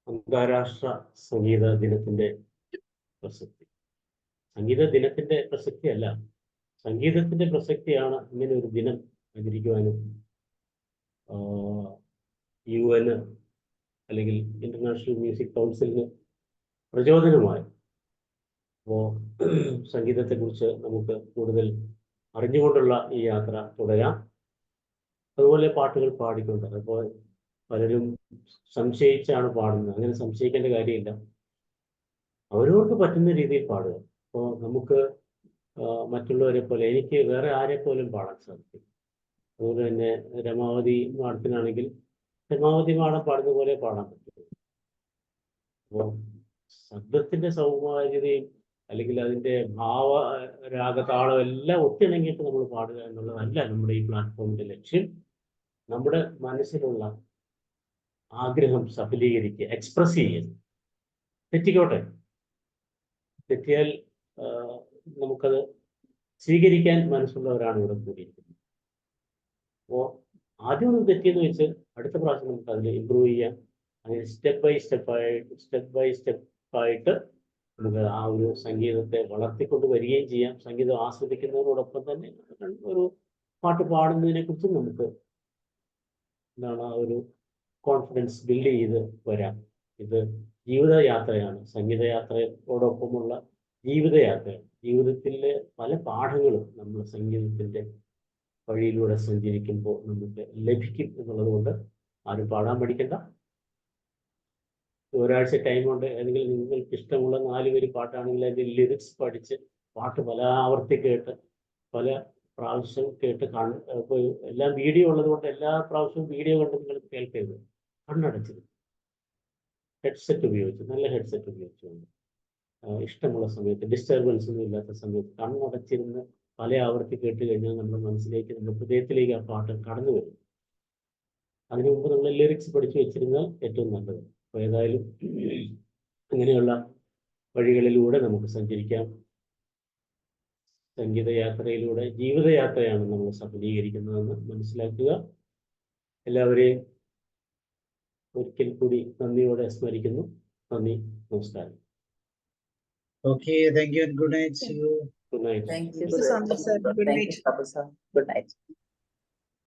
[SPEAKER 3] അന്താരാഷ്ട്ര സംഗീത ദിനത്തിന്റെ പ്രസക്തി, സംഗീത ദിനത്തിന്റെ പ്രസക്തിയല്ല, സംഗീതത്തിന്റെ പ്രസക്തിയാണ് ഇങ്ങനെ ഒരു ദിനം ആചരിക്കുവാനും UN അല്ലെങ്കിൽ ഇന്റർനാഷണൽ മ്യൂസിക് കൗൺസിലിന് പ്രചോദനമായി. അപ്പോൾ സംഗീതത്തെക്കുറിച്ച് നമുക്ക് കൂടുതൽ അറിഞ്ഞുകൊണ്ടുള്ള ഈ യാത്ര തുടരാം. അതുപോലെ പാട്ടുകൾ പാടിക്കൊണ്ട്, അപ്പോൾ പലരും സംശയിച്ചാണ് പാടുന്നത്. അങ്ങനെ സംശയിക്കേണ്ട കാര്യമില്ല. അവരവർക്ക് പറ്റുന്ന രീതിയിൽ പാടുക. അപ്പോൾ നമുക്ക് മറ്റുള്ളവരെ പോലെ, എനിക്ക് വേറെ ആരെ പോലും പാടാൻ സാധിക്കും. അതുപോലെ തന്നെ രമാവതി മാഡത്തിനാണെങ്കിൽ രമാവതി മാഡം പാടുന്ന പോലെ പാടാൻ പറ്റും. അപ്പോൾ ശബ്ദത്തിന്റെ സൗമാര്യതയും അല്ലെങ്കിൽ അതിൻ്റെ രാഗതാളം എല്ലാം ഒത്തിണങ്ങിയിട്ട് നമ്മൾ പാടുക എന്നുള്ളതല്ല നമ്മുടെ ഈ പ്ലാറ്റ്ഫോമിന്റെ ലക്ഷ്യം. നമ്മുടെ മനസ്സിലുള്ള ആഗ്രഹം സഫലീകരിക്കുക, എക്സ്പ്രസ് ചെയ്യുക. തെറ്റിക്കോട്ടെ, തെറ്റിയാൽ നമുക്കത് സ്വീകരിക്കാൻ മനസ്സുള്ളവരാണ് ഇവിടെ കൂടിയിരിക്കുന്നത്. അപ്പോൾ ആദ്യം ഒന്ന് തെറ്റിയെന്ന് വെച്ച് അടുത്ത പ്രാവശ്യം നമുക്ക് അതിൽ ഇമ്പ്രൂവ് ചെയ്യാം. അങ്ങനെ സ്റ്റെപ്പ് ബൈ സ്റ്റെപ്പായിട്ട് നമുക്ക് ആ ഒരു സംഗീതത്തെ വളർത്തിക്കൊണ്ട് വരികയും ചെയ്യാം. സംഗീതം ആസ്വദിക്കുന്നതിനോടൊപ്പം തന്നെ ഒരു പാട്ട് പാടുന്നതിനെ കുറിച്ചും നമുക്ക് എന്താണ് ആ ഒരു കോൺഫിഡൻസ് ബിൽഡ് ചെയ്ത് വരാം. ഇത് ജീവിതയാത്രയാണ്, സംഗീതയാത്രയോടൊപ്പമുള്ള ജീവിതയാത്രയാണ്. ജീവിതത്തിലെ പല പാഠങ്ങളും നമ്മൾ സംഗീതത്തിൻ്റെ വഴിയിലൂടെ സഞ്ചരിക്കുമ്പോൾ നമുക്ക് ലഭിക്കും എന്നുള്ളത് കൊണ്ട് ആരും പാടാൻ പഠിക്കണ്ട. ഒരാഴ്ച ടൈമുണ്ട്. ഏതെങ്കിലും നിങ്ങൾക്ക് ഇഷ്ടമുള്ള 4 വരി പാട്ടാണെങ്കിൽ അതിൻ്റെ ലിറിക്സ് പഠിച്ച് പാട്ട് പല ആവർത്തി കേട്ട് പല പ്രാവശ്യം കേട്ട് ഇപ്പോൾ എല്ലാം വീഡിയോ ഉള്ളത് കൊണ്ട് എല്ലാ പ്രാവശ്യവും വീഡിയോ കണ്ട് നിങ്ങൾ കേൾക്കരുത്. കണ്ണടച്ചത് ഹെഡ്സെറ്റ് ഉപയോഗിച്ച്, നല്ല ഹെഡ്സെറ്റ് ഉപയോഗിച്ചുകൊണ്ട് ഇഷ്ടമുള്ള സമയത്ത്, ഡിസ്റ്റർബൻസ് ഒന്നും ഇല്ലാത്ത സമയത്ത് കണ്ണടച്ചിരുന്ന് പല ആവർത്തി കേട്ട് കഴിഞ്ഞാൽ നമ്മുടെ മനസ്സിലേക്ക്, നമ്മുടെ ഹൃദയത്തിലേക്ക് ആ പാട്ട് കടന്നു വരും. അതിനു മുമ്പ് നമ്മൾ ലിറിക്സ് പഠിച്ചു വെച്ചിരുന്നാൽ ഏറ്റവും നല്ലത്. അപ്പോൾ ഏതായാലും അങ്ങനെയുള്ള വഴികളിലൂടെ നമുക്ക് സഞ്ചരിക്കാം. സംഗീതയാത്രയിലൂടെ ജീവിതയാത്രയാണ് നമ്മൾ സഫലീകരിക്കുന്നതെന്ന് മനസ്സിലാക്കുക. എല്ലാവരെയും ഒരിക്കൽ കൂടി നന്ദിയോടെ സ്മരിക്കുന്നു. നന്ദി, നമസ്കാരം.
[SPEAKER 2] Okay, thank you and good night. See you.
[SPEAKER 3] Good night.
[SPEAKER 8] Thank you,
[SPEAKER 7] Thank you so much, sir. Good
[SPEAKER 8] Thank
[SPEAKER 7] night.
[SPEAKER 8] you, Prabhu sir. Good night.